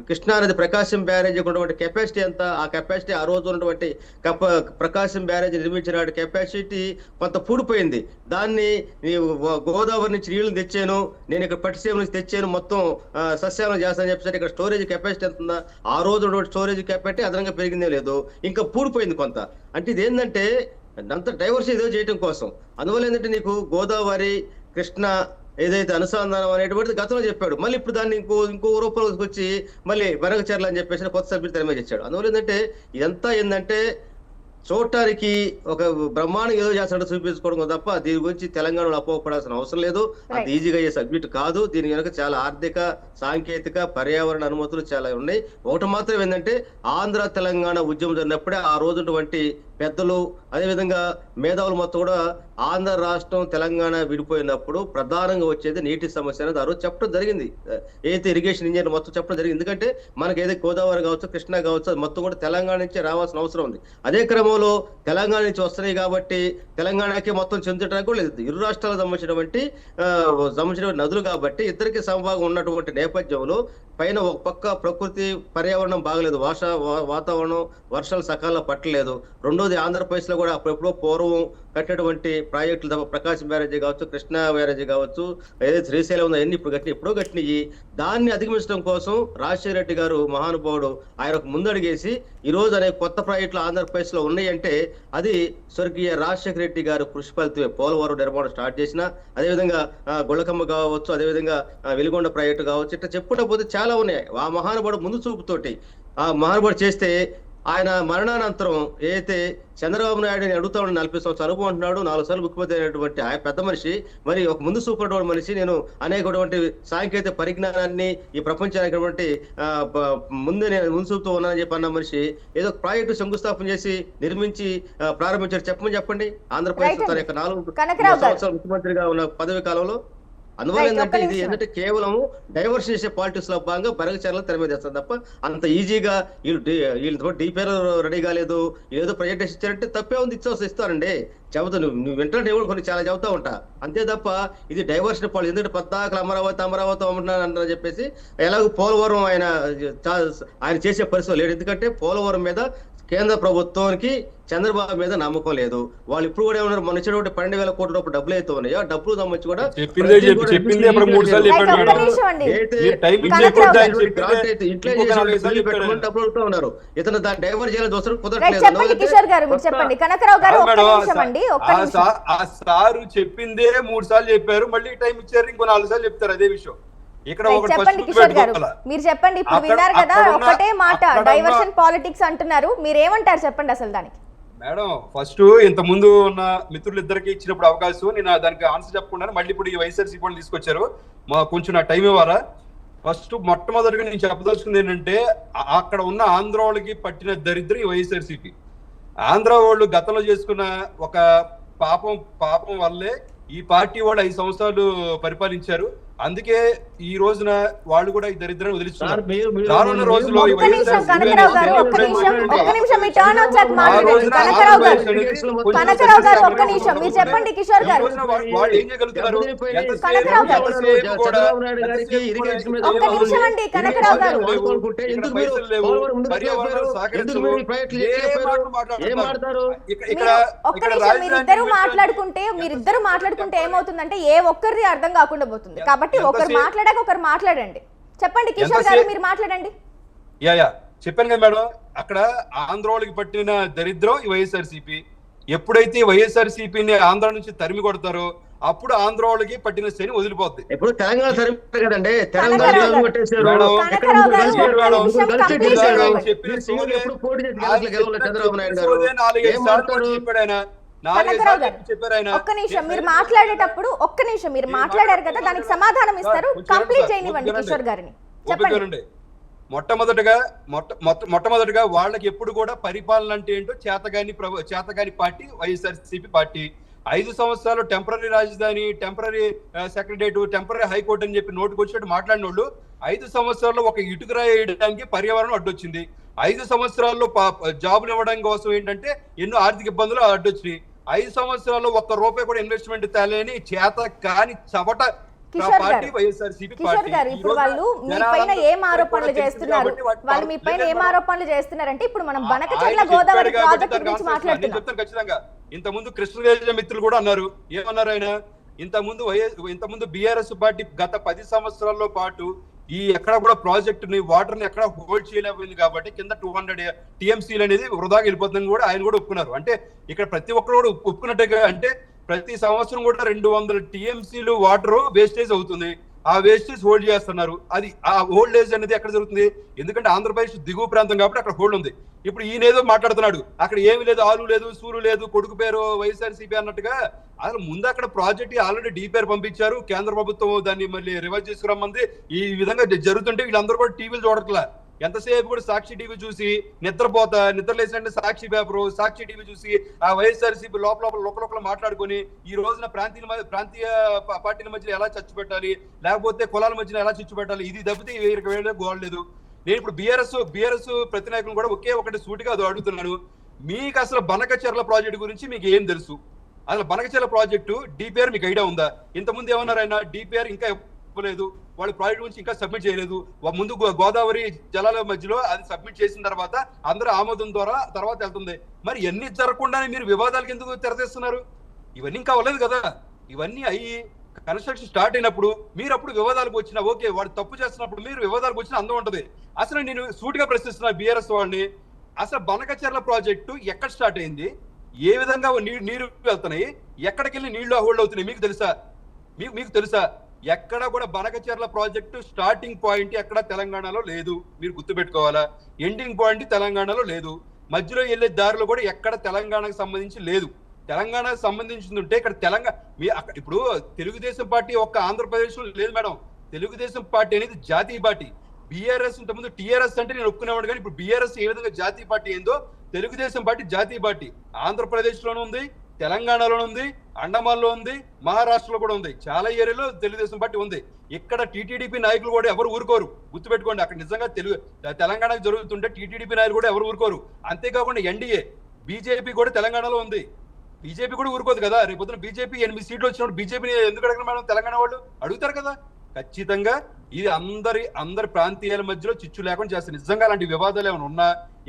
కృష్ణానది ప్రకాశం బ్యారేజ్ ఉన్నటువంటి కెపాసిటీ ఎంత? ఆ కెపాసిటీ ఆ రోజు ఉన్నటువంటి ప్రకాశం బ్యారేజ్ నిర్మించిన కెపాసిటీ కొంత పూడిపోయింది. దాన్ని గోదావరి నుంచి నీళ్లు తెచ్చాను, నేను ఇక్కడ పట్టిసీమ నుంచి తెచ్చాను, మొత్తం సస్యాలను చేస్తానని చెప్పేసి ఇక్కడ స్టోరేజ్ కెపాసిటీ ఎంత ఉందా? ఆ రోజు ఉన్నటువంటి స్టోరేజ్ కెపాసిటీ అదనంగా పెరిగిందే లేదు, ఇంకా పూడిపోయింది కొంత. అంటే ఇది ఏంటంటే అంత డైవర్షన్ ఏదో చేయడం కోసం. అందువల్ల ఏంటంటే నీకు గోదావరి కృష్ణ ఏదైతే అనుసంధానం అనేటువంటిది గతంలో చెప్పాడు, మళ్ళీ ఇప్పుడు దాన్ని ఇంకో రూపంలోకి వచ్చి మళ్ళీ బనకచర్ల అని చెప్పేసి కొత్త సభ్యులు తెర మీద ఇచ్చాడు. అందువల్ల ఏంటంటే ఇదంతా ఏంటంటే చూడటానికి ఒక బ్రహ్మాండం ఏదో చేస్తాడో చూపించుకోవడం తప్ప దీని గురించి తెలంగాణలో అపోహపడాల్సిన అవసరం లేదు. అది ఈజీగా అయ్యే సబ్జెక్ట్ కాదు. దీని కనుక చాలా ఆర్థిక, సాంకేతిక, పర్యావరణ అనుమతులు చాలా ఉన్నాయి. ఒకటి మాత్రం ఏంటంటే ఆంధ్ర తెలంగాణ ఉద్యమం జరిగినప్పుడే ఆ రోజుటువంటి పెద్దలు, అదేవిధంగా మేధావులు మొత్తం కూడా ఆంధ్ర రాష్ట్రం తెలంగాణ విడిపోయినప్పుడు ప్రధానంగా వచ్చేది నీటి సమస్య అనేది ఆ రోజు చెప్పడం జరిగింది. ఏదైతే ఇరిగేషన్ ఇంజనీర్ మొత్తం చెప్పడం జరిగింది. ఎందుకంటే మనకి ఏదైతే గోదావరి కావచ్చు, కృష్ణా కావచ్చు, అది మొత్తం కూడా తెలంగాణ నుంచే రావాల్సిన అవసరం ఉంది. అదే క్రమంలో తెలంగాణ నుంచి వస్తున్నాయి కాబట్టి తెలంగాణకే మొత్తం చెందడానికి కూడా లేదు. ఇరు రాష్ట్రాలకు సంబంధించిన నదులు కాబట్టి ఇద్దరికి సమభాగం ఉన్నటువంటి నేపథ్యంలో పైన ఒక పక్క ప్రకృతి పర్యావరణం బాగలేదు, వాతావరణం వర్షాలు సకాలంలో పట్టలేదు. రెండోది ఆంధ్రప్రదేశ్ లో కూడా అప్పుడెప్పుడో పూర్వం కట్టినటువంటి ప్రాజెక్టులు తప్ప ప్రకాశం బ్యారేజీ కావచ్చు, కృష్ణా బ్యారేజీ కావచ్చు, ఏదైతే శ్రీశైలం ఉందో అన్ని ఎప్పుడో కట్టినవి. దాన్ని అధిగమించడం కోసం రాజశేఖర రెడ్డి గారు మహానుభావుడు ఆయన ముందడిగేసి ఈ రోజు అనేక కొత్త ప్రాజెక్టులు ఆంధ్రప్రదేశ్ లో ఉన్నాయంటే అది స్వర్గీయ రాజశేఖర రెడ్డి గారు కృషి ఫలితమే. పోలవరం నిర్మాణం స్టార్ట్ చేసిన, అదేవిధంగా గొల్లకమ్మ కావచ్చు, అదేవిధంగా వెలిగొండ ప్రాజెక్టు కావచ్చు, ఇట్లా చెప్పుకుంటా పోతే చాలా ఉన్నాయి. ఆ మహానుభావుడు ముందు చూపుతోటి ఆ మహానుభావుడు చేస్తే ఆయన మరణానంతరం ఏదైతే చంద్రబాబు నాయుడుని అడుగుతా ఉన్న 40 సంవత్సరాలు అనుభవం అంటున్నాడు, 4 సార్లు ముఖ్యమంత్రి అయినటువంటి ఆ పెద్ద మనిషి, మరి ఒక ముందు చూపేటువంటి మనిషి, నేను అనేకటువంటి సాంకేతిక పరిజ్ఞానాన్ని ఈ ప్రపంచానికి ముందు చూపుతూ ఉన్నానని చెప్పి అన్న మనిషి ఏదో ప్రాజెక్టు శంకుస్థాపన చేసి నిర్మించి ప్రారంభించారు. చెప్పండి ఆంధ్రప్రదేశ్ తన యొక్క 4 సంవత్సరాలు ముఖ్యమంత్రిగా ఉన్న పదవి కాలంలో. అందువల్ల ఏంటంటే ఇది ఏంటంటే కేవలం డైవర్షన్ చేసే పాలిటిక్స్ లో భాగంగా బనకచర్ల తెర మీద చేస్తారు తప్ప అంత ఈజీగా వీళ్ళు డీపీఆర్ రెడీ కాలేదు, ఏదో ప్రజెంటేషన్ ఇచ్చారంటే తప్పే ఉంది, ఇస్తారండి. చెబుతా నువ్వు వింటే కొన్ని చాలా చెబుతా ఉంటా, అంతే తప్ప ఇది డైవర్షన్ పాలిటిక్స్. ఎందుకంటే పద్దాకలు అమరావతి అంటున్నారని చెప్పేసి ఎలాగో పోలవరం ఆయన చేసే పరిస్థితి లేడు. ఎందుకంటే పోలవరం మీద కేంద్ర ప్రభుత్వానికి చంద్రబాబు మీద నమ్మకం లేదు. వాళ్ళు ఇప్పుడు కూడా ఏమన్నారు, మన ఇచ్చినటువంటి 12,000 కోట్ల రూపాయలు డబ్బులు అయితే ఉన్నాయో డబ్బులు సంబంధించి కూడా డబ్బులు అడుగుతూ ఉన్నారు. ఇతను దాన్ని డైవర్ట్ చేయాలని చూస్తారు, కుదరట్లేదు. కిషోర్ గారు మీరు చెప్పండి. కనకరావు గారు ఆ సారు చెప్పిందే 3 సార్లు చెప్పారు, మళ్ళీ టైం ఇచ్చారు, ఇంకో 4 సార్లు చెప్తారు అదే విషయం. చెప్పండి కిషోర్ గారు, మీరు చెప్పండి. ఇప్పుడు విన్నారు కదా ఒకటే మాట, డైవర్షన్ పాలిటిక్స్ అంటున్నారు, మీరేమంటారు చెప్పండి అసలు దానికి. మేడం, ఫస్ట్ ఇంత ముందు ఉన్న మిత్రులు ఇద్దరికి ఇచ్చినప్పుడు అవకాశం, నేను దానికి ఆన్సర్ చెప్పకుండా మళ్ళీ ఇప్పుడు ఈ వైఎస్ఆర్సీపీ వాళ్ళు తీసుకొచ్చారు, కొంచెం నా టైం ఇవ్వాలా. ఫస్ట్ మొట్టమొదటిగా నేను చెప్పదలుచుకుంది ఏంటంటే అక్కడ ఉన్న ఆంధ్ర వాళ్ళకి పట్టిన దరిద్రం ఈ వైఎస్ఆర్సీపీ. ఆంధ్ర వాళ్ళు గతంలో చేసుకున్న ఒక పాపం వల్లే ఈ పార్టీ వాళ్ళు 5 సంవత్సరాలు పరిపాలించారు. అందుకే ఈ రోజున వాళ్ళు కూడా ఈ దరిద్రాన్ని వదిలిస్తున్నారు. రానున్న రోజుల్లో ఒక్క నిమిషం కనకరావు గారు, ఒక్క నిమిషం మీ టర్న్ వచ్చాక మాట్లాడండి. కనకరావు గారు ఒక్క నిమిషం మీరు చెప్పండి. కిషోర్ గారు వాళ్ళు ఏం చేయగలుగుతున్నారు? కనకరావు గారు ఒక్క నిమిషం అండి. కనకరావు గారు ఒక్క నిమిషం మీరిద్దరు మాట్లాడుకుంటే ఏమవుతుందంటే ఏ ఒక్కరిది అర్థం కాకుండా పోతుంది. కాబట్టి ఒకరు మాట్లాడాక ఒకరు మాట్లాడండి. చెప్పండి కిషోర్ గారు, మీరు మాట్లాడండి. చెప్పాను కదా మేడం, అక్కడ ఆంధ్ర వాళ్ళకి పట్టిన దరిద్రం ఈ వైఎస్ఆర్సీపీ. ఎప్పుడైతే వైఎస్ఆర్సీపీని ఆంధ్ర నుంచి తరిమి కొడతారో అప్పుడు ఆంధ్ర వాళ్ళకి పట్టిన శని వదిలిపోద్ది. ఇప్పుడు తెలంగాణ సరిపోతుంది కదండి, తెలంగాణ ఒక్క నిమిషం మీరు మాట్లాడేటప్పుడు మీరు మాట్లాడారు కదా, దానికి సమాధానం ఇస్తారు. కంప్లీట్ చేయనివ్వండి కిషోర్ గారిని. చెప్పండి. మొట్టమొదటిగా వాళ్ళకి ఎప్పుడు కూడా పరిపాలన అంటే ఏంటో చేతగాని పార్టీ వైఎస్ఆర్సీపీ పార్టీ. 5 సంవత్సరాలు టెంపరీ రాజధాని, టెంపరీ సెక్రటరేట్, టెంపరీ హైకోర్టు అని చెప్పి నోటుకు వచ్చినట్టు మాట్లాడిన వాళ్ళు 5 సంవత్సరాల్లో ఒక ఇటుకరాయి వేయడానికి పర్యావరణం అడ్డొచ్చింది. 5 సంవత్సరాల్లో జాబులు ఇవ్వడం కోసం ఏంటంటే ఎన్నో ఆర్థిక ఇబ్బందులు అడ్డొచ్చినాయి. 5 సంవత్సరాల్లో ₹1 కూడా ఇన్వెస్ట్మెంట్ తేలేని చేత కాని చవట పార్టీ వైఎస్ఆర్సీపీ పార్టీ. ఇప్పుడు వాళ్ళు మీ పైన ఏం ఆరోపణలు చేస్తున్నారంటే ఇప్పుడు మనం బనకచెర్ల గోదావరి ప్రాజెక్ట్ గురించి మాట్లాడుతున్నాం. చెప్తాను ఖచ్చితంగా. ఇంతకుముందు కృష్ణదేశ మిత్రులు కూడా అన్నారు. ఏమన్నారు ఆయన? ఇంతకుముందు బీఆర్ఎస్ పార్టీ గత 10 సంవత్సరాల్లో పాటు ఈ ఎక్కడ కూడా ప్రాజెక్టుని వాటర్ ని ఎక్కడ హోల్డ్ చేయలేకపోయింది కాబట్టి కింద 200 TMCలు అనేది వృధాగా వెళ్ళిపోతుందని కూడా ఆయన కూడా ఒప్పుకున్నారు. అంటే ఇక్కడ ప్రతి ఒక్కరు కూడా ఒప్పుకున్నట్టుగా అంటే ప్రతి సంవత్సరం కూడా 200 TMCలు వాటర్ వేస్టేజ్ అవుతుంది. ఆ వేస్టేజ్ హోల్డ్ చేస్తున్నారు. అది ఆ హోల్డేజ్ అనేది ఎక్కడ జరుగుతుంది? ఎందుకంటే ఆంధ్రప్రదేశ్ దిగువ ప్రాంతం కాబట్టి అక్కడ హోల్డ్ ఉంది. ఇప్పుడు ఈయనేదో మాట్లాడుతున్నాడు, అక్కడ ఏమి లేదు, ఆలు లేదు, సూరు లేదు, కొడుకు పేరు వైఎస్ఆర్సీపీ అన్నట్టుగా. అసలు ముందు అక్కడ ప్రాజెక్ట్ ఆల్రెడీ DPR పంపించారు. కేంద్ర ప్రభుత్వం దాన్ని మళ్ళీ రివర్స్ చేసుకురమ్మంది. ఈ విధంగా జరుగుతుంటే వీళ్ళందరూ కూడా టీవీలు చూడట్లా. ఎంతసేపు కూడా సాక్షి టీవీ చూసి నిద్ర లేసినట్టు సాక్షి పేపరు, సాక్షి టీవీ చూసి ఆ వైఎస్ఆర్సీపీ లోపల మాట్లాడుకొని ఈ రోజున ప్రాంతీయ పార్టీల మధ్య ఎలా చర్చ పెట్టాలి, లేకపోతే కులాల మధ్యన ఎలా చిచ్చు పెట్టాలి, ఇది తప్పితే వేరే గోల్ లేదు. నేను ఇప్పుడు బీఆర్ఎస్ ప్రతి నాయకులు కూడా ఒకటి సూటిగా అడుగుతున్నాను. మీకు అసలు బనకచెర్ల ప్రాజెక్టు గురించి మీకు ఏం తెలుసు? అసలు బనకచెర్ల ప్రాజెక్టు DPR మీకు ఐడియా ఉందా? ఇంతకుముందు ఏమన్నారు ఆయన? DPR ఇంకా లేదు, వాళ్ళు ప్రాజెక్ట్ గురించి ఇంకా సబ్మిట్ చేయలేదు. ముందు గోదావరి జలాల మధ్యలో అది సబ్మిట్ చేసిన తర్వాత అందరూ ఆమోదం ద్వారా తర్వాత వెళ్తుంది. మరి ఎన్ని జరగకుండానే మీరు వివాదాలకు ఎందుకు తెరతీస్తున్నారు? ఇవన్నీ ఇంకా అవ్వలేదు కదా. ఇవన్నీ అయ్యి కన్స్ట్రక్షన్ స్టార్ట్ అయినప్పుడు మీరు అప్పుడు వివాదాలకు వచ్చినా ఓకే, వాడు తప్పు చేస్తున్నప్పుడు మీరు వివాదాలకు వచ్చినా అందం ఉంటుంది. అసలు నేను సూటిగా ప్రశ్నిస్తున్నా బీఆర్ఎస్ వాళ్ళని, అసలు బనకచెర్ల ప్రాజెక్టు ఎక్కడ స్టార్ట్ అయింది, ఏ విధంగా నీరు వెళ్తున్నాయి, ఎక్కడికెళ్ళి నీళ్లు హోల్డ్ అవుతున్నాయి మీకు తెలుసా? మీకు తెలుసా? ఎక్కడ కూడా బనకచెర్ల ప్రాజెక్టు స్టార్టింగ్ పాయింట్ ఎక్కడ తెలంగాణలో లేదు, మీరు గుర్తుపెట్టుకోవాలా. ఎండింగ్ పాయింట్ తెలంగాణలో లేదు, మధ్యలో వెళ్ళే దారిలో కూడా ఎక్కడ తెలంగాణకు సంబంధించి లేదు. తెలంగాణకు సంబంధించింది ఉంటే ఇక్కడ ఇప్పుడు తెలుగుదేశం పార్టీ ఒక్క ఆంధ్రప్రదేశ్ లో లేదు మేడం. తెలుగుదేశం పార్టీ అనేది జాతీయ పార్టీ. బీఆర్ఎస్ ఇంతకుముందు టీఆర్ఎస్ అంటే నేను ఒప్పుకునేవాడు, కానీ ఇప్పుడు బీఆర్ఎస్ ఏ విధంగా జాతీయ పార్టీ ఏందో తెలుగుదేశం పార్టీ జాతీయ పార్టీ. ఆంధ్రప్రదేశ్ లోనూ ఉంది, తెలంగాణలో ఉంది, అండమాన్లో ఉంది, మహారాష్ట్రలో కూడా ఉంది. చాలా ఏరియాలో తెలుగుదేశం పార్టీ ఉంది. ఇక్కడ టీటీడీపీ నాయకులు కూడా ఎవరు ఊరుకోరు, గుర్తుపెట్టుకోండి. అక్కడ నిజంగా తెలంగాణకు జరుగుతుంటే టీటీడీపీ నాయకులు కూడా ఎవరు ఊరుకోరు. అంతేకాకుండా ఎన్డీఏ బీజేపీ కూడా తెలంగాణలో ఉంది. బీజేపీ కూడా ఊరుకోదు కదా. రేపు పొద్దున బీజేపీ 8 సీట్లు వచ్చినప్పుడు బీజేపీని ఎందుకు అడగరు మేడం? తెలంగాణ వాళ్ళు అడుగుతారు కదా. ఖచ్చితంగా ఇది అందరి ప్రాంతీయాల మధ్యలో చిచ్చు లేకుండా చేస్తారు. నిజంగా అలాంటి వివాదాలు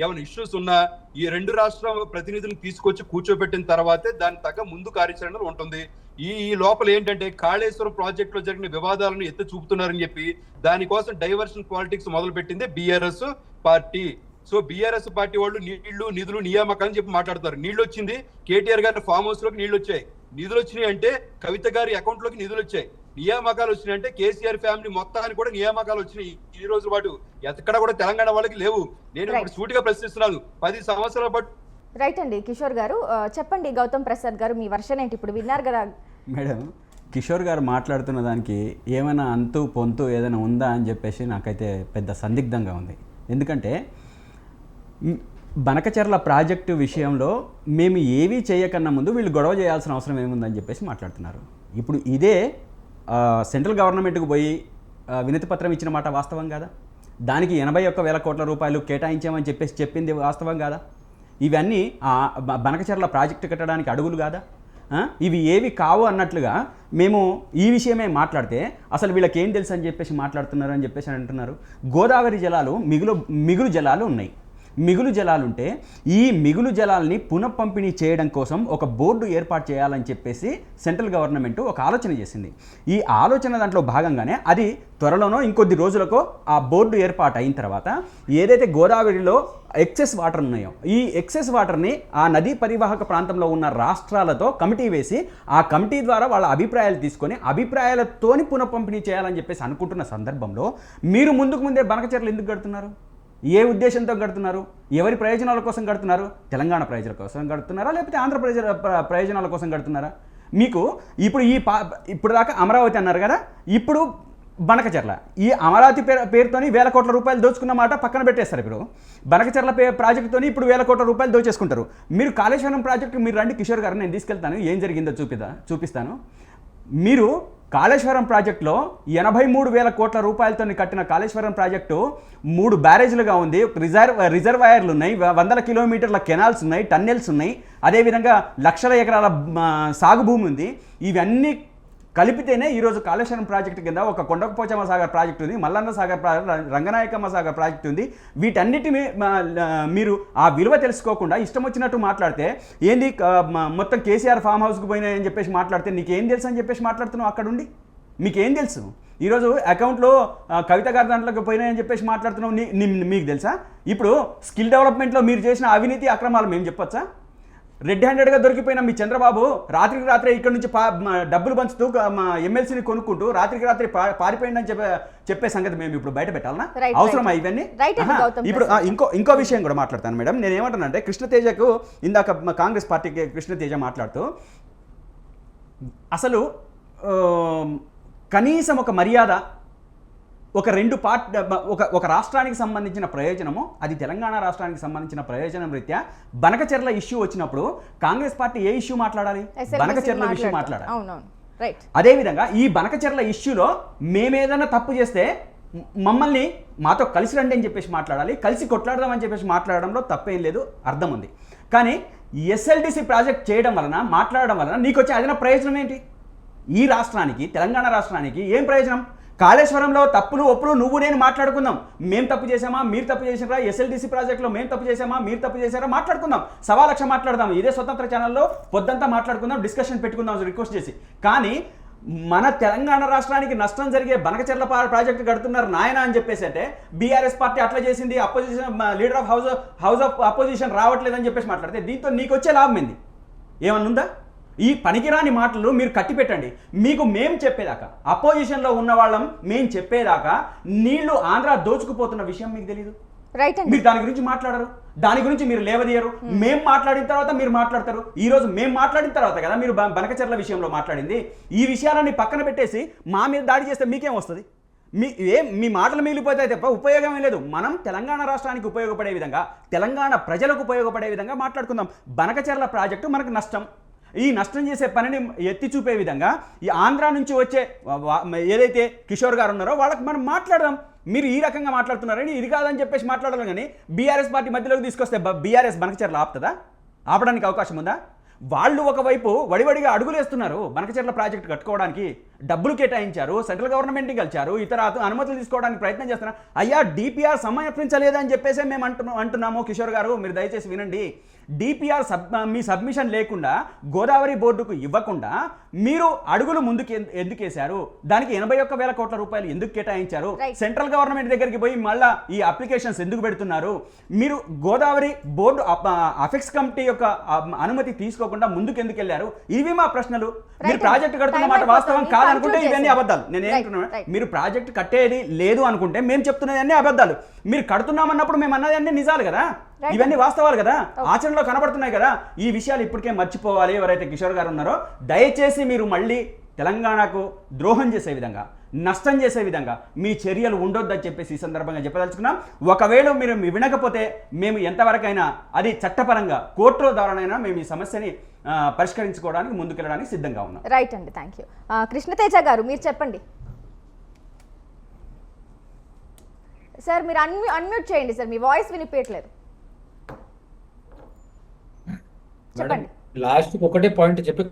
ఏమైనా ఇష్యూస్ ఉన్నా ఈ 2 రాష్ట్రాల ప్రతినిధులను తీసుకొచ్చి కూర్చోబెట్టిన తర్వాతే దాని తగ్గ ముందు కార్యాచరణ ఉంటుంది. ఈ లోపల ఏంటంటే కాళేశ్వరం ప్రాజెక్ట్ లో జరిగిన వివాదాలను ఎత్తి చూపుతున్నారని చెప్పి దానికోసం డైవర్షన్ పాలిటిక్స్ మొదలు పెట్టింది BRS party. So BRS party వాళ్ళు నీళ్లు, నిధులు, నియామకాలు చెప్పి మాట్లాడతారు. నీళ్లు వచ్చింది కేటీఆర్ గారి ఫామ్ హౌస్ లోకి నీళ్లు వచ్చాయి. నిధులు వచ్చినాయి అంటే కవిత గారి అకౌంట్ లోకి నిధులు వచ్చాయి. నియామకాలు వచ్చినాయంటే కేసీఆర్ ఫ్యామిలీ మొత్తానికి కూడా నియామకాలు వచ్చినాయి. ఈ రోజు పాటు ఎక్కడ కూడా తెలంగాణ వాళ్ళకి లేవు. నేను ఇప్పుడు సూటిగా ప్రశ్నిస్తున్నాను. 10 సంవత్సరాల పాటు. రైట్ అండి కిషోర్ గారు, చెప్పండి. గౌతమ్ ప్రసాద్ గారు మీ వర్షన్ ఏంటి? ఇప్పుడు విన్నారు కదా మేడం. కిషోర్ గారు మాట్లాడుతున్న దానికి ఏమైనా అంతు పొంతు ఏదైనా ఉందా అని చెప్పేసి నాకైతే పెద్ద సందిగ్ధంగా ఉంది. ఎందుకంటే బనకచెర్ల ప్రాజెక్టు విషయంలో మేము ఏవీ చేయకన్నా ముందు వీళ్ళు గొడవ చేయాల్సిన అవసరం ఏముందని చెప్పేసి మాట్లాడుతున్నారు. ఇప్పుడు ఇదే సెంట్రల్ గవర్నమెంట్కి పోయి వినతి పత్రం ఇచ్చిన మాట వాస్తవం కాదా? దానికి 81,000 కోట్ల రూపాయలు కేటాయించామని చెప్పేసి చెప్పింది వాస్తవం కాదా? ఇవన్నీ బనకచెర్ల ప్రాజెక్టు కట్టడానికి అడుగులు కాదా? ఇవి ఏవి కావు అన్నట్లుగా మేము ఈ విషయమే మాట్లాడితే అసలు వీళ్ళకి ఏం తెలుసు అని చెప్పేసి మాట్లాడుతున్నారు అని చెప్పేసి అంటున్నారు. గోదావరి జలాలు మిగులు జలాలు ఉన్నాయి. మిగులు జలాలుంటే ఈ మిగులు జలాల్ని పునఃపంపిణీ చేయడం కోసం ఒక బోర్డు ఏర్పాటు చేయాలని చెప్పేసి సెంట్రల్ గవర్నమెంట్ ఒక ఆలోచన చేసింది. ఈ ఆలోచన దాంట్లో భాగంగానే అది త్వరలోనో ఇంకొద్ది రోజులకో ఆ బోర్డు ఏర్పాటు అయిన తర్వాత ఏదైతే గోదావరిలో ఎక్సెస్ వాటర్ ఉన్నాయో ఈ ఎక్సెస్ వాటర్ని ఆ నదీ పరివాహక ప్రాంతంలో ఉన్న రాష్ట్రాలతో కమిటీ వేసి ఆ కమిటీ ద్వారా వాళ్ళ అభిప్రాయాలు తీసుకొని అభిప్రాయాలతోని పునఃపంపిణీ చేయాలని చెప్పేసి అనుకుంటున్న సందర్భంలో మీరు ముందే బనకచెర్లు ఎందుకు కడుతున్నారు? ఏ ఉద్దేశంతో కడుతున్నారు? ఎవరి ప్రయోజనాల కోసం కడుతున్నారు? తెలంగాణ ప్రజల కోసం కడుతున్నారా లేకపోతే ఆంధ్ర ప్రజల ప్రయోజనాల కోసం కడుతున్నారా? మీకు ఇప్పుడు దాకా అమరావతి అన్నారు కదా, ఇప్పుడు బనకచెర్ల. ఈ అమరావతి పేరుతోని 1,000 కోట్ల రూపాయలు దోచుకున్న మాట పక్కన పెట్టేస్తారు. ఇప్పుడు బనకచెర్ల ప్రాజెక్టుతోని ఇప్పుడు 1,000 కోట్ల రూపాయలు దోచేసుకుంటారు. మీరు కాళేశ్వరం ప్రాజెక్టు మీరు రండి కిషోర్ గారు, నేను తీసుకెళ్తాను, ఏం జరిగిందో చూపిస్తాను. మీరు కాళేశ్వరం ప్రాజెక్టులో 83,000 కోట్ల రూపాయలతో కట్టిన కాళేశ్వరం ప్రాజెక్టు 3 బ్యారేజ్లుగా ఉంది. రిజర్వాయర్లు ఉన్నాయి, 100 కిలోమీటర్ల కెనాల్స్ ఉన్నాయి, టన్నెల్స్ ఉన్నాయి, అదేవిధంగా లక్షల ఎకరాల సాగు భూమి ఉంది. ఇవన్నీ కలిపితేనే ఈరోజు కాళేశ్వరం ప్రాజెక్టు కింద ఒక కొండకపోచమ్మ సాగర్ ప్రాజెక్టు ఉంది, మల్లన్న సాగర్ రంగనాయకమ్మ సాగర్ ప్రాజెక్టు ఉంది. వీటన్నిటిని మీరు ఆ విలువ తెలుసుకోకుండా ఇష్టం వచ్చినట్టు మాట్లాడితే ఏంది మొత్తం కేసీఆర్ ఫామ్ హౌస్కి పోయినాయని చెప్పేసి మాట్లాడితే నీకేం తెలుసు అని చెప్పేసి మాట్లాడుతున్నావు. అక్కడ ఉండి మీకేం తెలుసు? ఈరోజు అకౌంట్లో కవిత గారి దాంట్లోకి పోయినాయని చెప్పేసి మాట్లాడుతున్నావు, మీకు తెలుసా? ఇప్పుడు స్కిల్ డెవలప్మెంట్లో మీరు చేసిన అవినీతి అక్రమాలు మేము చెప్పొచ్చా? రెడ్ హ్యాండెడ్గా దొరికిపోయిన మీ చంద్రబాబు రాత్రికి రాత్రే ఇక్కడ నుంచి డబ్బులు పంచుతూ ఎమ్మెల్సీని కొనుక్కుంటూ రాత్రికి రాత్రి పారిపోయిందని చెప్పే సంగతి మేము ఇప్పుడు బయట పెట్టాలనా? అవసరమా ఇవన్నీ? ఇప్పుడు ఇంకో విషయం కూడా మాట్లాడతాను మేడం. నేను ఏమంటానంటే కృష్ణతేజకు ఇందాక కాంగ్రెస్ పార్టీకి కృష్ణతేజ మాట్లాడుతూ అసలు కనీసం ఒక మర్యాద, ఒక రాష్ట్రానికి సంబంధించిన ప్రయోజనము, అది తెలంగాణ రాష్ట్రానికి సంబంధించిన ప్రయోజనం రీత్యా బనకచెర్ల ఇష్యూ వచ్చినప్పుడు కాంగ్రెస్ పార్టీ ఏ ఇష్యూ మాట్లాడాలి? బనకచెర్ల ఇష్యూ మాట్లాడాలి. అదేవిధంగా ఈ బనకచెర్ల ఇష్యూలో మేమేదైనా తప్పు చేస్తే మమ్మల్ని మాతో కలిసి రండి అని చెప్పేసి మాట్లాడాలి, కలిసి కొట్లాడదామని చెప్పేసి మాట్లాడడంలో తప్పేం లేదు, అర్థం ఉంది. కానీ ఎస్ఎల్డిసి ప్రాజెక్ట్ చేయడం వలన, మాట్లాడడం వలన నీకు వచ్చే అదన ప్రయోజనం ఏంటి? ఈ రాష్ట్రానికి, తెలంగాణ రాష్ట్రానికి ఏం ప్రయోజనం? కాళేశ్వరంలో తప్పులు ఒప్పులు నువ్వు నేను మాట్లాడుకుందాం. మేము తప్పు చేసామా, మీరు తప్పు చేసారా? ఎస్ఎల్డిసి ప్రాజెక్టులో మేము తప్పు చేసామా, మీరు తప్పు చేశారా? మాట్లాడుకుందాం, 1,00,000 మాట్లాడదాం. ఇదే స్వతంత్ర ఛానల్లో పొద్దంతా మాట్లాడుకుందాం, డిస్కషన్ పెట్టుకుందాం రిక్వెస్ట్ చేసి. కానీ మన తెలంగాణ రాష్ట్రానికి నష్టం జరిగే బనకచెర్ల ప్రాజెక్టు కడుతున్నారు నాయన అని చెప్పేసి అంటే బీఆర్ఎస్ పార్టీ అట్లా చేసింది, opposition leader of house of opposition రావట్లేదని చెప్పేసి మాట్లాడితే దీంతో నీకు వచ్చే లాభం ఏంది? ఏమన్నా ఉందా? ఈ పనికిరాని మాటలు మీరు కట్టి పెట్టండి. మీకు మేము చెప్పేదాకా, అపోజిషన్లో ఉన్న వాళ్ళం మేము చెప్పేదాకా నీళ్లు ఆంధ్ర దోచుకుపోతున్న విషయం మీకు తెలీదు. మీరు దాని గురించి మాట్లాడరు, దాని గురించి మీరు లేవదీయరు. మేము మాట్లాడిన తర్వాత మీరు మాట్లాడతారు. ఈ రోజు మేము మాట్లాడిన తర్వాత కదా మీరు బనకచెర్ల విషయంలో మాట్లాడింది. ఈ విషయాలన్నీ పక్కన పెట్టేసి మా మీద దాడి చేస్తే మీకేం వస్తుంది? మీ మాటలు మిగిలిపోతాయి తప్ప ఉపయోగమే లేదు. మనం తెలంగాణ రాష్ట్రానికి ఉపయోగపడే విధంగా, తెలంగాణ ప్రజలకు ఉపయోగపడే విధంగా మాట్లాడుకుందాం. బనకచెర్ల ప్రాజెక్టు మనకు నష్టం. ఈ నష్టం చేసే పనిని ఎత్తి చూపే విధంగా ఈ ఆంధ్ర నుంచి వచ్చే ఏదైతే కిషోర్ గారు ఉన్నారో వాళ్ళకి మనం మాట్లాడదాం. మీరు ఈ రకంగా మాట్లాడుతున్నారని ఇది కాదని చెప్పేసి మాట్లాడాలి. కానీ బీఆర్ఎస్ పార్టీ మధ్యలోకి తీసుకొస్తే బీఆర్ఎస్ బనకచెర్ల ఆపుతుందా? ఆపడానికి అవకాశం ఉందా? వాళ్ళు ఒకవైపు వడివడిగా అడుగులు వేస్తున్నారు. బనకచెర్ల ప్రాజెక్టు కట్టుకోవడానికి డబ్బులు కేటాయించారు, సెంట్రల్ గవర్నమెంట్కి కలిచారు, ఇతర అనుమతులు తీసుకోవడానికి ప్రయత్నం చేస్తున్నారు. అయ్యా డిపిఆర్ సమర్పించలేదని చెప్పేసి మేము అంటున్నాము. కిషోర్ గారు మీరు దయచేసి వినండి. డిపిఆర్ మీ సబ్మిషన్ లేకుండా గోదావరి బోర్డుకు ఇవ్వకుండా మీరు అడుగులు ముందుకు ఎందుకేశారు? దానికి 81,000 కోట్ల రూపాయలు ఎందుకు కేటాయించారు? సెంట్రల్ గవర్నమెంట్ దగ్గరికి పోయి మళ్ళా ఈ అప్లికేషన్స్ ఎందుకు పెడుతున్నారు? మీరు గోదావరి బోర్డు అఫెక్స్ కమిటీ యొక్క అనుమతి తీసుకోకుండా ముందుకు ఎందుకు వెళ్ళారు? ఇవి మా ప్రశ్నలు. మీరు ప్రాజెక్టు కడుతున్న మాట వాస్తవం కాదనుకుంటే ఇవన్నీ అబద్ధాలు. నేనేమంటున్నా, మీరు ప్రాజెక్టు కట్టేది లేదు అనుకుంటే మేము చెప్తున్నది అన్ని అబద్ధాలు. మీరు కడుతున్నామన్నప్పుడు మేము అన్నది అన్ని నిజాలు కదా, ఇవన్నీ వాస్తవాలు కదా, ఆచరణలో కనబడుతున్నాయి కదా. ఈ విషయాలు ఇప్పటికే మర్చిపోవాలి. ఎవరైతే కిషోర్ గారు ఉన్నారో దయచేసి మీరు మళ్ళీ తెలంగాణకు ద్రోహం చేసే విధంగా, నష్టం చేసే విధంగా మీ చర్యలు ఉండొద్దని చెప్పేసి ఈ సందర్భంగా చెప్పదలుచుకున్నాం. ఒకవేళ మీరు వినకపోతే మేము ఎంతవరకైనా అది చట్టపరంగా కోర్టుల ద్వారానైనా మేము ఈ సమస్యని పరిష్కరించుకోవడానికి ముందుకెళ్ళడానికి సిద్ధంగా ఉన్నాం. రైట్ అండి, థ్యాంక్ యూ. కృష్ణతేజ గారు మీరు చెప్పండి సార్. మీరు అన్మ్యూట్ చేయండి సార్, మీ వాయిస్ వినిపించట్లేదు. చెప్పండి. లాస్ట్ ఒకటే పాయింట్ చెప్పి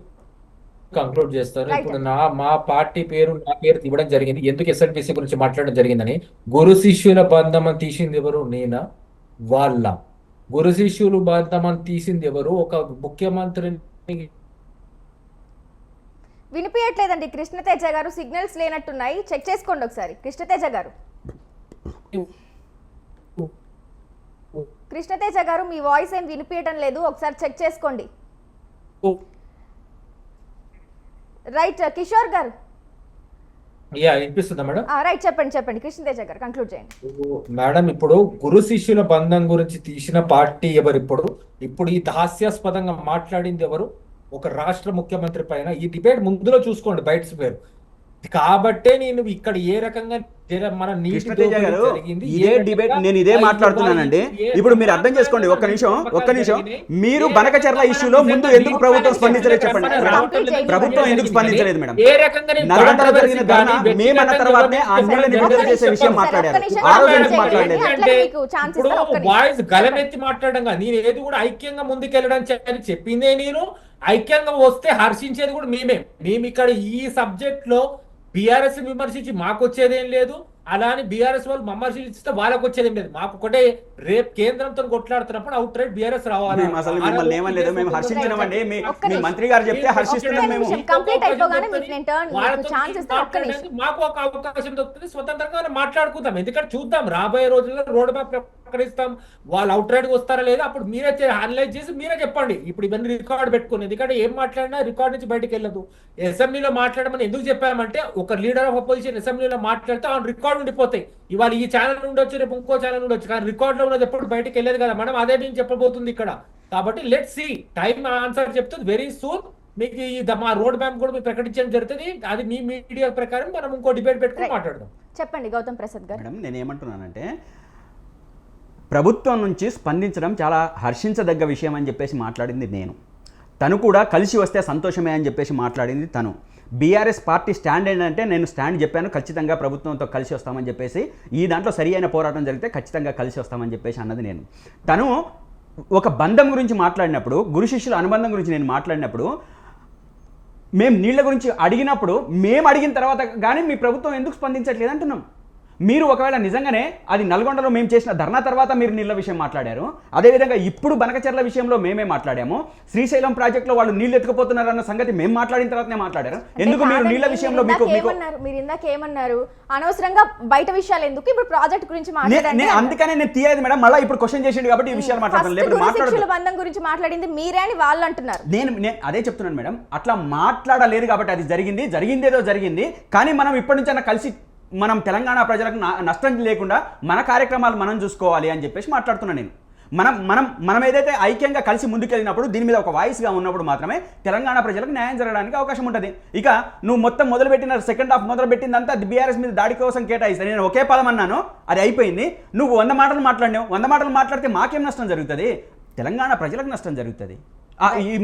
కంక్లూడ్ చేస్తారు. ఇప్పుడు మా పార్టీ పేరు నా పేరు ఇవ్వడం జరిగింది. ఎందుకు ఎస్ఎల్పిసి గురించి మాట్లాడడం జరిగిందని, గురు శిష్యుల బంధం అని తీసింది ఎవరు? నేనా? వాళ్ళ గురు శిష్యులు బంధం అని తీసింది ఎవరు? ఒక ముఖ్యమంత్రిని. వినిపించట్లేదండి కృష్ణతేజ గారు, సిగ్నల్స్ లేనట్టున్నాయి, చెక్ చేసుకోండి ఒకసారి. కృష్ణతేజ గారు మీ వాయిస్ ఏం వినిపించడం లేదు, ఒకసారి చెక్ చేసుకోండి. రైట్ కిషోర్ గారు. వినిపిస్తుందా మేడం? రైట్, చెప్పండి కృష్ణతేజ గారు, కంక్లూడ్ చేయండి. మేడం, ఇప్పుడు గురు శిష్యుల బంధం గురించి తీసిన పార్టీ ఎవరు? ఇప్పుడు ఈ హాస్యాస్పదంగా మాట్లాడింది ఎవరు? ఒక రాష్ట్ర ముఖ్యమంత్రి పైన. ఈ డిబేట్ ముందులో చూసుకోండి, బయట పేరు. కాబట్టే నేను ఇక్కడ ఏ రకంగా మన ఇదే డిబేట్ నేను ఇదే మాట్లాడుతున్నానండి. ఇప్పుడు మీరు అర్థం చేసుకోండి, ఒక్క నిమిషం. మీరు బనకచెర్ల ఇష్యూలో ముందు ఎందుకు ప్రభుత్వం స్పందించలేదు చెప్పండి. ప్రభుత్వం ఎందుకు స్పందించలేదు మేడం? నల్గొండలో జరిగిన ధర్నా మేమన్న తర్వాతనే ఆ నీళ్ళని విడుదల చేసే విషయం మాట్లాడారు. ఆ రోజు ఎందుకు మాట్లాడలేదు? వాయిస్ గలమెత్తి మాట్లాడడం కాదు, నేను ఏది కూడా ఐక్యంగా ముందుకెళ్ళడం చెప్పిందే. నేను ఐక్యంగా వస్తే హర్షించేది కూడా మేము ఇక్కడ ఈ సబ్జెక్ట్ లో బీఆర్ఎస్ విమర్శించి మాకు వచ్చేదేం లేదు, అలా అని బీఆర్ఎస్ వాళ్ళు విమర్శిస్తే వాళ్ళకి వచ్చేదేం లేదు. మాకు ఒకటే రేపు కేంద్రంతో కొట్లాడుతున్నప్పుడు అవుట్ రైట్ బీఆర్ఎస్ రావాలి. అసలు మిమ్మల్ని ఏమనలేదు, మేము హర్షించినామండి. మీ మంత్రి గారు చెప్తే హర్షిస్తున్నాం. మేము మాకు ఒక అవకాశం దొరుకుతుంది, స్వతంత్రంగా మాట్లాడుకుందాం. ఎందుకంటే చూద్దాం రాబోయే రోజుల్లో రోడ్ మ్యాప్ ప్రకటిస్తాం, వాళ్ళు అవుట్ రైట్ వస్తారా లేదా అప్పుడు మీరే అనలైజ్ చేసి మీరే చెప్పండి. ఇప్పుడు ఇవన్నీ రికార్డ్ పెట్టుకుని, ఎందుకంటే ఏం మాట్లాడినా రికార్డ్ నుంచి బయటకు వెళ్ళదు. అసెంబ్లీలో మాట్లాడమని ఎందుకు చెప్పామంటే, ఒక లీడర్ ఆఫ్ అపోజిషన్ అసెంబ్లీలో మాట్లాడితే ఆ రికార్డ్ ఉండిపోతాయి. ఇవాళ ఈ ఛానల్ ఉండొచ్చు, రేపు ఇంకో ఛానల్ ఉండొచ్చు, కానీ రికార్డ్ లో ఉన్నది ఎప్పుడు బయటకు వెళ్ళేది కదా. మనం అదే నేను చెప్పబోతుంది ఇక్కడ. కాబట్టి లెట్స్ సీ, టైం ఆన్సర్ చెప్తుంది. వెరీ సూన్ మీకు మా రోడ్ మ్యాప్ కూడా మీకు ప్రకటించడం జరుగుతుంది. అది మీ మీడియా ప్రకారం మనం ఇంకో డిబేట్ పెట్టుకుని మాట్లాడదాం. చెప్పండి గౌతమ్ ప్రసాద్ గారు. మేడం, నేను ఏమంటున్నానంటే, ప్రభుత్వం నుంచి స్పందించడం చాలా హర్షించదగ్గ విషయం అని చెప్పేసి మాట్లాడింది నేను. తను కూడా కలిసి వస్తే సంతోషమే అని చెప్పేసి మాట్లాడింది తను. బీఆర్ఎస్ పార్టీ స్టాండ్ ఏంటంటే, నేను స్టాండ్ చెప్పాను, ఖచ్చితంగా ప్రభుత్వంతో కలిసి వస్తామని చెప్పేసి, ఈ దాంట్లో సరి అయిన పోరాటం జరిగితే ఖచ్చితంగా కలిసి వస్తామని చెప్పేసి అన్నది నేను. తను ఒక బంధం గురించి మాట్లాడినప్పుడు, గురు శిష్యుల అనుబంధం గురించి నేను మాట్లాడినప్పుడు, మేము నీళ్ల గురించి అడిగినప్పుడు, మేము అడిగిన తర్వాత కానీ మీ ప్రభుత్వం ఎందుకు స్పందించట్లేదు అంటున్నాం. మీరు ఒకవేళ నిజంగానే అది నల్గొండలో మేము చేసిన ధర్నా తర్వాత మీరు నీళ్ళ విషయం మాట్లాడారు, అదేవిధంగా ఇప్పుడు బనకచెర్ల విషయంలో మేమే మాట్లాడాము, శ్రీశైలం ప్రాజెక్టులో వాళ్ళు నీళ్ళు ఎత్తుకుపోతున్నారన్న సంగతి మేము మాట్లాడిన తర్వాతనే మాట్లాడారు. ఎందుకు మీరు నీళ్ళ విషయంలో మీరు ఇందాక ఏమన్నారు, అనవసరంగా బయట విషయాలు ఎందుకు, ఇప్పుడు ప్రాజెక్ట్ గురించి మాట్లాడండి. అందుకనే నేను తీయలేదు మేడం, మళ్ళీ ఇప్పుడు క్వశ్చన్ చేసిండు కాబట్టి ఈ విషయాలు మాట్లాడాలి. బంధం గురించి మాట్లాడింది మీరే అని వాళ్ళు అంటున్నారు. నేను అదే చెప్తున్నాను మేడం, అట్లా మాట్లాడలేదు కాబట్టి అది జరిగిందేదో జరిగింది. కానీ మనం ఇప్పటి నుంచి అన్న కలిసి మనం తెలంగాణ ప్రజలకు నష్టం లేకుండా మన కార్యక్రమాలు మనం చూసుకోవాలి అని చెప్పేసి మాట్లాడుతున్నాను నేను. మనం ఏదైతే ఐక్యంగా కలిసి ముందుకెళ్ళినప్పుడు, దీని మీద ఒక వాయిస్గా ఉన్నప్పుడు మాత్రమే తెలంగాణ ప్రజలకు న్యాయం జరగడానికి అవకాశం ఉంటుంది. ఇక నువ్వు మొత్తం మొదలుపెట్టిన సెకండ్ హాఫ్ మొదలుపెట్టిందంతా బీఆర్ఎస్ మీద దాడి కోసం కేటాయిస్తాను. నేను ఒకే పదం అన్నాను, అది అయిపోయింది. నువ్వు 100 మాటలు మాట్లాడినావు, 100 మాటలు మాట్లాడితే మాకేం నష్టం జరుగుతుంది? తెలంగాణ ప్రజలకు నష్టం జరుగుతుంది.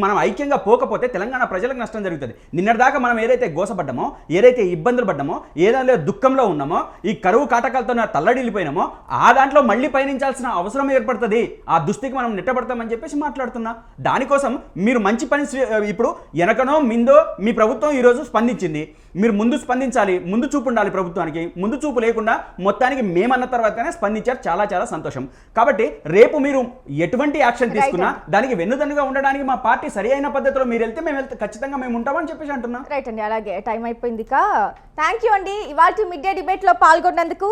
మనం ఐక్యంగా పోకపోతే తెలంగాణ ప్రజలకు నష్టం జరుగుతుంది. నిన్నటిదాకా మనం ఏదైతే గోసపడ్డామో, ఏదైతే ఇబ్బందులు పడ్డామో, ఏదైతే దుఃఖంలో ఉన్నామో, ఈ కరువు కాటకాలతో తల్లడిల్లిపోయినామో, ఆ దాంట్లో మళ్ళీ పయనించాల్సిన అవసరం ఏర్పడుతుంది. ఆ దుస్థితికి మనం నెట్టబడతామని చెప్పేసి మాట్లాడుతున్నా. దానికోసం మీరు మంచి పని, ఇప్పుడు వెనకనో మిందో మీ ప్రభుత్వం ఈరోజు స్పందించింది. మీరు ముందు స్పందించాలి, ముందు చూపు ఉండాలి ప్రభుత్వానికి. ముందు చూపు లేకుండా మొత్తానికి మేమన్న తర్వాతనే స్పందించారు, చాలా చాలా సంతోషం. కాబట్టి రేపు మీరు ఎటువంటి యాక్షన్ తీసుకున్నా దానికి వెన్నుదన్నుగా ఉండడానికి మా పార్టీ సరి అయిన పద్ధతిలో మీరు వెళ్తే ఖచ్చితంగా మేము ఉంటామని చెప్పేసి అంటున్నా. రైట్ అండి, అలాగే టైం అయిపోయింది. థ్యాంక్ యూ అండి. ఇవాళ మిడ్ డే డిబేట్ లో పాల్గొన్నందుకు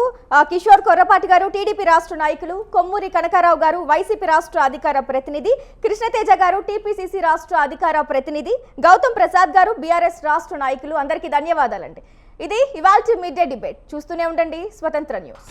కిషోర్ కొర్రపాటి గారు, టీడీపీ రాష్ట్ర నాయకులు, కొమ్మూరి కనకారావు గారు, వైసీపీ రాష్ట్ర అధికార ప్రతినిధి, కృష్ణతేజ గారు, టీపీసీసీ రాష్ట్ర అధికార ప్రతినిధి, గౌతమ్ ప్రసాద్ గారు, బీఆర్ఎస్ రాష్ట్ర నాయకులు, అందరికీ ధన్యవాదాలండి. ఇది ఇవాళ మిడ్ డే డిబేట్. చూస్తూనే ఉండండి స్వతంత్ర న్యూస్.